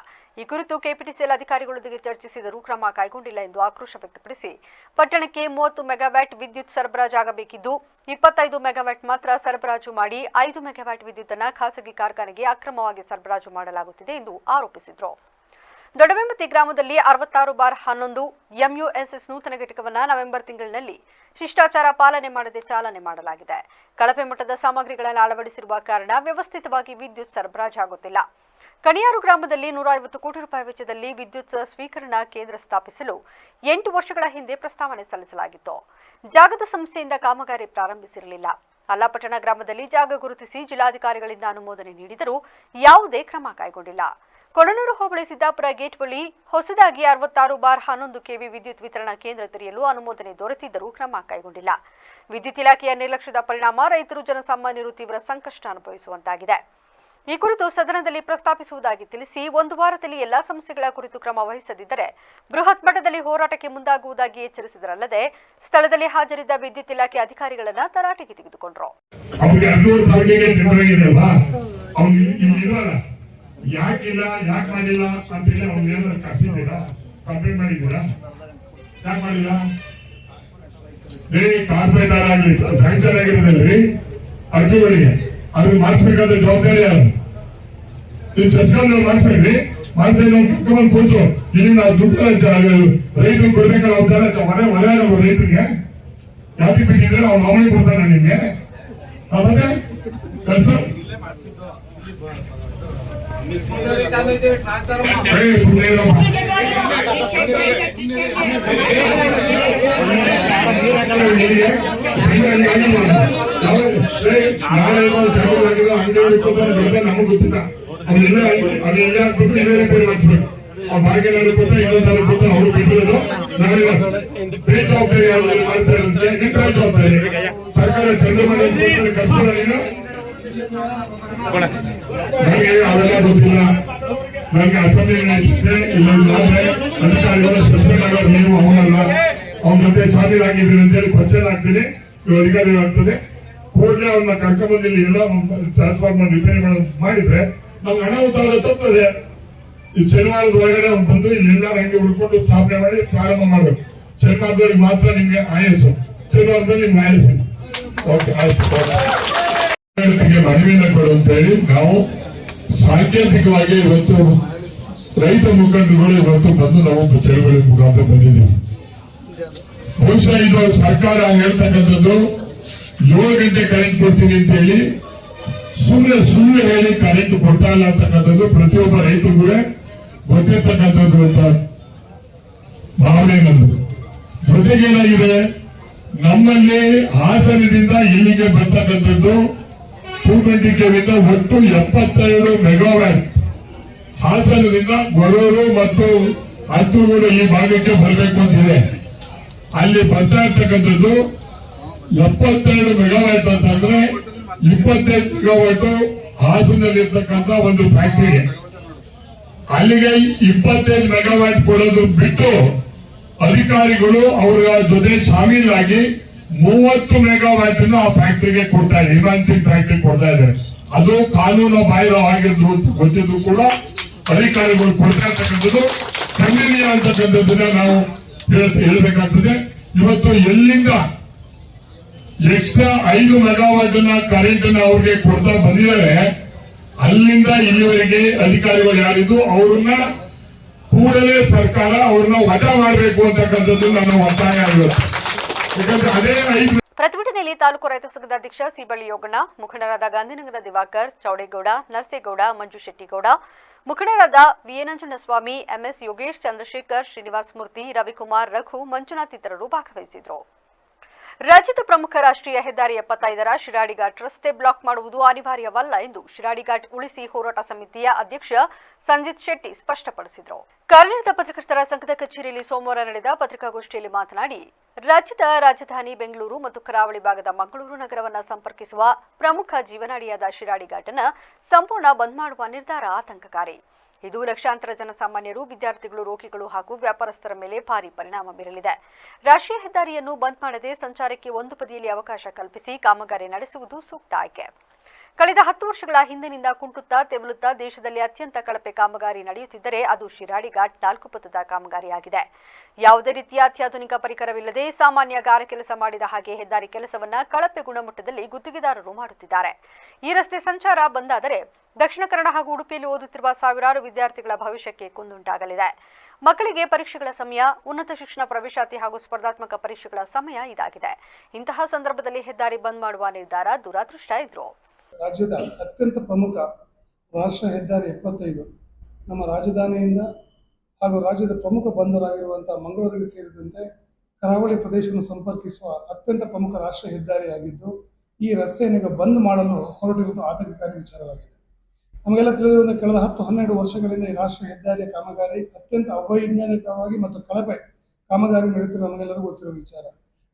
ಈ ಕುರಿತು ಕೆಪಿಟಿಸಿಎಲ್ ಅಧಿಕಾರಿಗಳೊಂದಿಗೆ ಚರ್ಚಿಸಿದರೂ ಕ್ರಮ ಕೈಗೊಂಡಿಲ್ಲ ಎಂದು ಆಕ್ರೋಶ ವ್ಯಕ್ತಪಡಿಸಿ ಪಟ್ಟಣಕ್ಕೆ 30 ಮೆಗಾವ್ಯಾಟ್ ವಿದ್ಯುತ್ ಸರಬರಾಜಾಗಬೇಕಿದ್ದು 25 ಮೆಗಾವ್ಯಾಟ್ ಮಾತ್ರ ಸರಬರಾಜು ಮಾಡಿ 5 ಮೆಗಾವ್ಯಾಟ್ ವಿದ್ಯುತ್ ಅನ್ನು ಖಾಸಗಿ ಕಾರ್ಖಾನೆಗೆ ಅಕ್ರಮವಾಗಿ ಸರಬರಾಜು ಮಾಡಲಾಗುತ್ತಿದೆ ಎಂದು ಆರೋಪಿಸಿದರು. ದೊಡ್ಡವೆಂಬತಿ ಗ್ರಾಮದಲ್ಲಿ 66/11 ಎಂಯುಎಸ್ಎಸ್ ನೂತನ ಘಟಕವನ್ನು ನವೆಂಬರ್ ತಿಂಗಳಿನಲ್ಲಿ ಶಿಷ್ಟಾಚಾರ ಪಾಲನೆ ಮಾಡದೆ ಚಾಲನೆ ಮಾಡಲಾಗಿದೆ. ಕಳಪೆ ಮಟ್ಟದ ಸಾಮಗ್ರಿಗಳನ್ನು ಅಳವಡಿಸಿರುವ ಕಾರಣ ವ್ಯವಸ್ಥಿತವಾಗಿ ವಿದ್ಯುತ್ ಸರಬರಾಜಾಗುತ್ತಿಲ್ಲ. ಕಣಿಯಾರು ಗ್ರಾಮದಲ್ಲಿ 150 ಕೋಟಿ ರೂಪಾಯಿ ವೆಚ್ಚದಲ್ಲಿ ವಿದ್ಯುತ್ ಸ್ವೀಕರಣಾ ಕೇಂದ್ರ ಸ್ಥಾಪಿಸಲು 8 ವರ್ಷಗಳ ಹಿಂದೆ ಪ್ರಸ್ತಾವನೆ ಸಲ್ಲಿಸಲಾಗಿತ್ತು. ಜಾಗದ ಸಮಸ್ಯೆಯಿಂದ ಕಾಮಗಾರಿ ಪ್ರಾರಂಭಿಸಿರಲಿಲ್ಲ. ಅಲ್ಲಾಪಟ್ಟಣ ಗ್ರಾಮದಲ್ಲಿ ಜಾಗ ಗುರುತಿಸಿ ಜಿಲ್ಲಾಧಿಕಾರಿಗಳಿಂದ ಅನುಮೋದನೆ ನೀಡಿದರೂ ಯಾವುದೇ ಕ್ರಮ ಕೈಗೊಂಡಿಲ್ಲ. ಕೊಣನೂರು ಹೋಬಳಿ ಸಿದ್ದಾಪುರ ಗೇಟ್ ಬಳಿ ಹೊಸದಾಗಿ 66/11 ಕೆವಿ ವಿದ್ಯುತ್ ವಿತರಣಾ ಕೇಂದ್ರ ತೆರೆಯಲು ಅನುಮೋದನೆ ದೊರೆತಿದ್ದರೂ ಕ್ರಮ ಕೈಗೊಂಡಿಲ್ಲ. ವಿದ್ಯುತ್ ಇಲಾಖೆಯ ನಿರ್ಲಕ್ಷ್ಯದ ಪರಿಣಾಮ ರೈತರು, ಜನಸಾಮಾನ್ಯರು ತೀವ್ರ ಸಂಕಷ್ಟ ಅನುಭವಿಸುವಂತಾಗಿದೆ. ಈ ಕುರಿತು ಸದನದಲ್ಲಿ ಪ್ರಸ್ತಾಪಿಸುವುದಾಗಿ ತಿಳಿಸಿ 1 ವಾರದಲ್ಲಿ ಎಲ್ಲಾ ಸಮಸ್ಯೆಗಳ ಕುರಿತು ಕ್ರಮ ವಹಿಸದಿದ್ದರೆ ಬೃಹತ್ ಮಟ್ಟದಲ್ಲಿ ಹೋರಾಟಕ್ಕೆ ಮುಂದಾಗುವುದಾಗಿ ಎಚ್ಚರಿಸಿದರಲ್ಲದೆ ಸ್ಥಳದಲ್ಲಿ ಹಾಜರಿದ್ದ ವಿದ್ಯುತ್ ಇಲಾಖೆ ಅಧಿಕಾರಿಗಳನ್ನ ತರಾಟೆಗೆ ತೆಗೆದುಕೊಂಡರು. ಯಾಕಿಲ್ಲ, ಯಾಕೆ ಮಾಡಿಲ್ಲ ಅಂತೇಳಿ ಅವ್ನ ಏನಾದ್ರು ಕರ್ಸಿದ್ದೀರಾ, ಕಂಪ್ಲೇಂಟ್ ಮಾಡಿದ್ದೀರಾ? ಯಾಕೆ ಮಾಡಿಲ್ಲ? ಕಾರ್ಪೊರೇಟರ್ ಆಗ್ಲಿ ಸ್ಯಾಂಕ್ಷನ್ ಆಗಿರೋದಲ್ರಿ ಅರ್ಜಿಗಳಿಗೆ ಅವ್ರಿಗೆ ಮಾಡಿಸ್ಬೇಕಾದ ಜವಾಬ್ದಾರಿ ಯಾರು? ನೀವು ಸಸ್ಕಂಡ್ ಮಾಡಿಸ್ಬೇಕ್ರಿ. ಮಾಡಿದ್ರೆ ನಾವು ಕರ್ಕೊಂಡ್ ಕೂರ್ಸು, ಇಲ್ಲಿ ನಾವು ದುಡ್ಡು ರೈತರು ಕೊಡ್ಬೇಕಲ್ಲ, ಅವ್ರ ಮನೆ ರೈತರಿಗೆ ಜಾತಿ ಬಿಟ್ಟಿದ್ರೆ ಅವ್ನ ಮಾಮೂಲಿ ಕೊಡ್ತಾನೆ ನಿಮ್ಗೆ. ಮತ್ತೆ ಕೆಲಸ ನಮಗ್ ಗೊತ್ತಿಲ್ಲ. ಅದೆಲ್ಲ ಹಾಕ್ಬಿಟ್ಟು ಇದೇ ರಿಪೇರಿ ಮಾಡಿಸ್ಬೇಕು. ಆ ಭಾಗ್ಯನಾದ್ರು ಕೊಟ್ಟು ಇನ್ನೊಂದಾದ್ರು ಕೊಟ್ಟು ಅವ್ರು ಬಿಟ್ಟಿರೋದು ನಾವೆಲ್ಲ ಬೇಜವಾಬ್ದಾರಿ ಮಾಡ್ತಾ ಇರುತ್ತೆ. ನಿಮ್ ಬೇಜವಾಬ್ದಾರಿ ಸರ್ಕಾರ ಚಂದ್ರಮನೆ ಕರ್ಸ್ಕೊಳ್ಳೋದೇನು ನನಗೆ ಅವೆಲ್ಲ ಗೊತ್ತಿಲ್ಲ. ನನಗೆ ಅಸೆಂಬ್ಲಿ ಇಲ್ಲಂದ್ರೆ ಅಧಿಕಾರಿಗಳು ಸಸ್ಪೆಂಡ್ ಆಗೋದು ನೀವು ಅವನಲ್ಲ, ಅವನ ಜೊತೆ ಶಾಮೀಲಾಗಿದ್ದೀರಿ ಅಂತೇಳಿ ಕ್ವಶನ್ ಆಗ್ತೀನಿ. ಇವು ಅಧಿಕಾರಿಗಳು ಆಗ್ತದೆ. ಕೂಡಲೇ ಅವನ್ನ ಕರ್ಕೊಂಡ್ಬಂದು ಇಲ್ಲಿ ಎಲ್ಲ ಟ್ರಾನ್ಸ್ಫಾರ್ಮರ್ ರಿಪೇರಿ ಮಾಡಿದ್ರೆ ನಮ್ಗೆ ಅನಾಹುತ ತಪ್ಪದೆ. ಈ ಶನಿವಾರದ ಒಳಗಡೆ ಅವ್ನು ಬಂದು ಇಲ್ಲೆಲ್ಲ ಹಂಗೆ ಉಳ್ಕೊಂಡು ಸ್ಥಾಪನೆ ಮಾಡಿ ಪ್ರಾರಂಭ ಮಾಡಬೇಕು. ಶನಿವಾರದವರಿಗೆ ಮಾತ್ರ ನಿಮ್ಗೆ ಆಯಸ್ಸು, ಶನಿವಾರದಲ್ಲಿ ನಿಮ್ಗೆ ಆಯಸ್ಸು. ಓಕೆ, ಆಯ್ತು. ಮನವಿಯನ್ನು ಕೊಡು ಅಂತ ಹೇಳಿ ನಾವು ಸಾಂಕೇತಿಕವಾಗಿ ಇವತ್ತು ರೈತ ಮುಖಂಡರುಗಳು ಇವತ್ತು ಬಂದು ನಾವು ಚಳವಳಿ ಮುಖಾಂತರ ಬಂದಿದ್ದೀವಿ. ಬಹುಶಃ ಇದು ಸರ್ಕಾರ ಹೇಳ್ತಕ್ಕಂಥದ್ದು 7 ಗಂಟೆ ಕರೆಂಟ್ ಕೊಡ್ತೀನಿ ಅಂತ ಹೇಳಿ ಸುಳ್ಳು ಹೇಳಿ ಕರೆಂಟ್ ಕೊಡ್ತಾ ಇಲ್ಲ ಅಂತಕ್ಕಂಥದ್ದು ಪ್ರತಿಯೊಬ್ಬ ರೈತರಿಗೂ ಗೊತ್ತಿರ್ತಕ್ಕಂಥದ್ದು ಅಂತ ಭಾವನೆ ನನ್ನದು. ಜೊತೆಗೇನಾಗಿದೆ, ನಮ್ಮಲ್ಲಿ ಹಾಸನದಿಂದ ಇಲ್ಲಿಗೆ ಬರ್ತಕ್ಕಂಥದ್ದು 220 ಕೆವಿಂದ ಒಟ್ಟು 72 ಮೆಗಾವ್ಯಾಟ್ ಹಾಸನದಿಂದ ಗೊರೂರು ಮತ್ತು ಹತ್ತೂರು ಈ ಭಾಗಕ್ಕೆ ಬರಬೇಕು ಅಂತಿದೆ. ಅಲ್ಲಿ ಬರ್ತಾ ಇರ್ತಕ್ಕಂಥದ್ದು 72 ಮೆಗಾವ್ಯಾಟ್ ಅಂತಂದ್ರೆ 25 ಮೆಗಾವ್ಯಾಟ್ ಹಾಸನದಲ್ಲಿ ಇರ್ತಕ್ಕಂಥ ಒಂದು ಫ್ಯಾಕ್ಟರಿಗೆ, ಅಲ್ಲಿಗೆ 25 ಮೆಗಾವ್ಯಾಟ್ ಕೊಡೋದು ಬಿಟ್ಟು ಅಧಿಕಾರಿಗಳು ಅವರ ಜೊತೆ ಶಾಮೀಲಾಗಿ 30 ಮೆಗಾವ್ಯಾಟ್ ಅನ್ನು ಆ ಫ್ಯಾಕ್ಟರಿಗೆ ಕೊಡ್ತಾ ಇದ್ದಾರೆ, ಇಮಾನ್ಸಿಂಗ್ ಫ್ಯಾಕ್ಟರಿ ಕೊಡ್ತಾ ಇದ್ದಾರೆ. ಅದು ಕಾನೂನು ಬಾಹಿರ ಆಗಿದ್ದು ಗೊತ್ತಿದ್ರು ಕೂಡ ಅಧಿಕಾರಿಗಳು ಕೊಡ್ತಾ ಇರ್ತಕ್ಕಂಥದ್ದು ಖಂಡನೀಯ ಅಂತಕ್ಕಂಥದ್ದನ್ನ ನಾವು ಹೇಳ್ಬೇಕಾಗ್ತದೆ. ಇವತ್ತು ಎಲ್ಲಿಂದ ಎಕ್ಸ್ಟ್ರಾ 5 ಮೆಗಾವಾಟ್ ಕರೆಂಟ್ ಅನ್ನ ಅವ್ರಿಗೆ ಕೊಡ್ತಾ ಬಂದಿದ್ದಾರೆ, ಅಲ್ಲಿಂದ ಇಲ್ಲಿವರೆಗೆ ಅಧಿಕಾರಿಗಳು ಯಾರಿದ್ದು ಅವ್ರನ್ನ ಕೂಡಲೇ ಸರ್ಕಾರ ಅವ್ರನ್ನ ವಜಾ ಮಾಡಬೇಕು ಅಂತಕ್ಕಂಥದ್ದು ನಾನು ಒತ್ತಾಯ ಆಗುತ್ತೆ. ಯಾಕಂದ್ರೆ ಅದೇ 5 ಪ್ರತಿಭಟನೆಯಲ್ಲಿ ತಾಲೂಕು ರೈತ ಸಂಘದ ಅಧ್ಯಕ್ಷ ಸಿಬಳ್ಳಿ ಯೋಗಣ್ಣ, ಮುಖಂಡರಾದ ಗಾಂಧಿನಗರ ದಿವಾಕರ್, ಚೌಡೇಗೌಡ, ನರಸೇಗೌಡ, ಮಂಜು ಶೆಟ್ಟಿಗೌಡ, ಮುಖಂಡರಾದ ವಿಎನಂಜನಸ್ವಾಮಿ, ಎಂಎಸ್ ಯೋಗೇಶ್, ಚಂದ್ರಶೇಖರ್, ಶ್ರೀನಿವಾಸ ಮೂರ್ತಿ, ರವಿಕುಮಾರ್, ರಘು, ಮಂಜುನಾಥ್ ಇತರರು ಭಾಗವಹಿಸಿದರು. ರಾಜ್ಯದ ಪ್ರಮುಖ ರಾಷ್ಟ್ರೀಯ ಹೆದ್ದಾರಿ 75ರ ಶಿರಾಡಿ ಘಾಟ್ ರಸ್ತೆ ಬ್ಲಾಕ್ ಮಾಡುವುದು ಅನಿವಾರ್ಯವಲ್ಲ ಎಂದು ಶಿರಾಡಿ ಘಾಟ್ ಉಳಿಸಿ ಹೋರಾಟ ಸಮಿತಿಯ ಅಧ್ಯಕ್ಷ ಸಂಜಿತ್ ಶೆಟ್ಟಿ ಸ್ಪಷ್ಟಪಡಿಸಿದರು. ಕಾರ್ಯನಿರತ ಪತ್ರಕರ್ತರ ಸಂಘದ ಕಚೇರಿಯಲ್ಲಿ ಸೋಮವಾರ ನಡೆದ ಪತ್ರಿಕಾಗೋಷ್ಠಿಯಲ್ಲಿ ಮಾತನಾಡಿ, ರಾಜ್ಯದ ರಾಜಧಾನಿ ಬೆಂಗಳೂರು ಮತ್ತು ಕರಾವಳಿ ಭಾಗದ ಮಂಗಳೂರು ನಗರವನ್ನು ಸಂಪರ್ಕಿಸುವ ಪ್ರಮುಖ ಜೀವನಾಡಿಯಾದ ಶಿರಾಡಿ ಘಾಟ್ ಅನ್ನು ಸಂಪೂರ್ಣ ಬಂದ್ ಮಾಡುವ ನಿರ್ಧಾರ ಆತಂಕಕಾರಿ. ಇದು ಲಕ್ಷಾಂತರ ಜನಸಾಮಾನ್ಯರು, ವಿದ್ಯಾರ್ಥಿಗಳು, ರೋಗಿಗಳು ಹಾಗೂ ವ್ಯಾಪಾರಸ್ಥರ ಮೇಲೆ ಭಾರಿ ಪರಿಣಾಮ ಬೀರಲಿದೆ. ರಾಷ್ಟ್ರೀಯ ಹೆದ್ದಾರಿಯನ್ನು ಬಂದ್ ಮಾಡದೆ ಸಂಚಾರಕ್ಕೆ ಒಂದು ಬದಿಯಲ್ಲಿ ಅವಕಾಶ ಕಲ್ಪಿಸಿ ಕಾಮಗಾರಿ ನಡೆಸುವುದು ಸೂಕ್ತ ಆಯ್ಕೆ. ಕಳೆದ 10 ವರ್ಷಗಳ ಹಿಂದಿನಿಂದ ಕುಂಟುತ್ತಾ ತೆವಲುತ್ತಾ ದೇಶದಲ್ಲಿ ಅತ್ಯಂತ ಕಳಪೆ ಕಾಮಗಾರಿ ನಡೆಯುತ್ತಿದ್ದರೆ ಅದು ಶಿರಾಡಿ ಘಾಟ್ 4 ಪಥದ ಕಾಮಗಾರಿಯಾಗಿದೆ. ಯಾವುದೇ ರೀತಿಯ ಅತ್ಯಾಧುನಿಕ ಪರಿಕರವಿಲ್ಲದೆ ಸಾಮಾನ್ಯ ಗಾರ ಕೆಲಸ ಮಾಡಿದ ಹಾಗೆ ಹೆದ್ದಾರಿ ಕೆಲಸವನ್ನ ಕಳಪೆ ಗುಣಮಟ್ಟದಲ್ಲಿ ಗುತ್ತಿಗೆದಾರರು ಮಾಡುತ್ತಿದ್ದಾರೆ. ಈ ರಸ್ತೆ ಸಂಚಾರ ಬಂದಾದರೆ ದಕ್ಷಿಣ ಕನ್ನಡ ಹಾಗೂ ಉಡುಪಿಯಲ್ಲಿ ಓದುತ್ತಿರುವ ಸಾವಿರಾರು ವಿದ್ಯಾರ್ಥಿಗಳ ಭವಿಷ್ಯಕ್ಕೆ ಕುಂದುಂಟಾಗಲಿದೆ. ಮಕ್ಕಳಿಗೆ ಪರೀಕ್ಷೆಗಳ ಸಮಯ, ಉನ್ನತ ಶಿಕ್ಷಣ ಪ್ರವೇಶಾತಿ ಹಾಗೂ ಸ್ಪರ್ಧಾತ್ಮಕ ಪರೀಕ್ಷೆಗಳ ಸಮಯ ಇದಾಗಿದೆ. ಇಂತಹ ಸಂದರ್ಭದಲ್ಲಿ ಹೆದ್ದಾರಿ ಬಂದ್ ಮಾಡುವ ನಿರ್ಧಾರ ದುರಾದೃಷ್ಟ ಎಂದರು. ರಾಜ್ಯದ ಅತ್ಯಂತ ಪ್ರಮುಖ ರಾಷ್ಟ್ರೀಯ ಹೆದ್ದಾರಿ 75 ನಮ್ಮ ರಾಜಧಾನಿಯಿಂದ ಹಾಗೂ ರಾಜ್ಯದ ಪ್ರಮುಖ ಬಂದರಾಗಿರುವಂತಹ ಮಂಗಳೂರಿಗೆ ಸೇರಿದಂತೆ ಕರಾವಳಿ ಪ್ರದೇಶವನ್ನು ಸಂಪರ್ಕಿಸುವ ಅತ್ಯಂತ ಪ್ರಮುಖ ರಾಷ್ಟ್ರೀಯ ಹೆದ್ದಾರಿಯಾಗಿದ್ದು, ಈ ರಸ್ತೆಯನ್ನು ಬಂದ್ ಮಾಡಲು ಹೊರಟಿರುವುದು ಆತಂಕಕಾರಿ ವಿಚಾರವಾಗಿದೆ. ನಮಗೆಲ್ಲ ತಿಳಿದಿರುವಂತೆ ಕಳೆದ 10-12 ವರ್ಷಗಳಿಂದ ಈ ರಾಷ್ಟ್ರೀಯ ಹೆದ್ದಾರಿಯ ಕಾಮಗಾರಿ ಅತ್ಯಂತ ಅವೈಜ್ಞಾನಿಕವಾಗಿ ಮತ್ತು ಕಳಪೆ ಕಾಮಗಾರಿ ನಡೆಯುತ್ತಿರುವ ನಮಗೆಲ್ಲರಿಗೂ ಗೊತ್ತಿರುವ ವಿಚಾರ.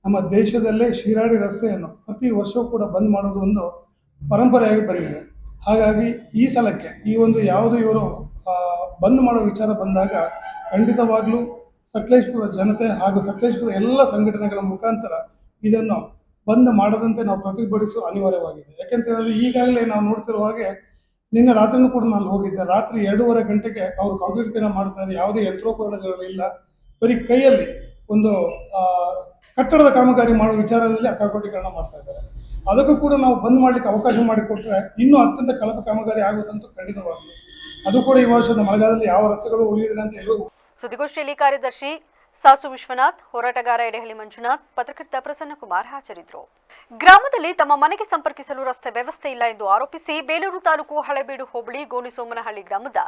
ನಮ್ಮ ದೇಶದಲ್ಲೇ ಶಿರಾಡಿ ರಸ್ತೆಯನ್ನು ಪ್ರತಿ ವರ್ಷವೂ ಕೂಡ ಬಂದ್ ಮಾಡೋದು ಒಂದು ಪರಂಪರೆಯಾಗಿ ಬಂದಿದೆ. ಹಾಗಾಗಿ ಈ ಸಲಕ್ಕೆ ಈ ಒಂದು ಯಾವುದು ಇವರು ಬಂದ್ ಮಾಡೋ ವಿಚಾರ ಬಂದಾಗ ಖಂಡಿತವಾಗ್ಲೂ ಸಕಲೇಶಪುರದ ಜನತೆ ಹಾಗೂ ಸಕಲೇಶಪುರದ ಎಲ್ಲ ಸಂಘಟನೆಗಳ ಮುಖಾಂತರ ಇದನ್ನು ಬಂದ್ ಮಾಡದಂತೆ ನಾವು ಪ್ರತಿಭಟಿಸುವ ಅನಿವಾರ್ಯವಾಗಿದೆ. ಯಾಕೆಂತ ಹೇಳಿದ್ರೆ ಈಗಾಗಲೇ ನಾವು ನೋಡ್ತಿರುವ ಹಾಗೆ ನಿನ್ನೆ ರಾತ್ರಿನೂ ಕೂಡ ನಾನು ಹೋಗಿದ್ದೆ. ರಾತ್ರಿ 2:30 ಗಂಟೆಗೆ ಅವರು ಕಾಂಕ್ರೀಟೀಕರಣ ಮಾಡ್ತಾರೆ. ಯಾವುದೇ ಯಂತ್ರೋಪಕರಣಗಳಿಲ್ಲ, ಬರೀ ಕೈಯಲ್ಲಿ ಒಂದು ಕಟ್ಟಡದ ಕಾಮಗಾರಿ ಮಾಡುವ ವಿಚಾರದಲ್ಲಿ ಕಾಂಕ್ರೀಟೀಕರಣ ಮಾಡ್ತಾ ಇದ್ದಾರೆ. ಅದಕ್ಕೂ ಕೂಡ ನಾವು ಬಂದ್ ಮಾಡಲಿಕ್ಕೆ ಅವಕಾಶ ಮಾಡಿಕೊಟ್ರೆ ಇನ್ನೂ ಅತ್ಯಂತ ಕಳಪೆ ಕಾಮಗಾರಿ ಆಗುವುದಂತೂ ಖಂಡಿತವಾಗಲಿ. ಅದು ಕೂಡ ಈ ವರ್ಷದ ಮಳೆಗಾಲದಲ್ಲಿ ಯಾವ ರಸ್ತೆಗಳು ಉಳಿಯುವುದಿಲ್ಲ ಅಂತ ಎಲ್ಲರೂ. ಸುದ್ದಿಗೋಷ್ಠಿಯಲ್ಲಿ ಕಾರ್ಯದರ್ಶಿ ಸಾಸು ವಿಶ್ವನಾಥ್, ಹೋರಾಟಗಾರ ಎಡೆಹಳ್ಳಿ ಮಂಜುನಾಥ್, ಪತ್ರಕರ್ತ ಪ್ರಸನ್ನಕುಮಾರ್ ಹಾಜರಿದ್ದರು. ಗ್ರಾಮದಲ್ಲಿ ತಮ್ಮ ಮನೆಗೆ ಸಂಪರ್ಕಿಸಲು ರಸ್ತೆ ವ್ಯವಸ್ಥೆ ಇಲ್ಲ ಎಂದು ಆರೋಪಿಸಿ ಬೇಲೂರು ತಾಲೂಕು ಹಳೆಬೀಡು ಹೋಬಳಿ ಗೋಣಿಸೋಮನಹಳ್ಳಿ ಗ್ರಾಮದ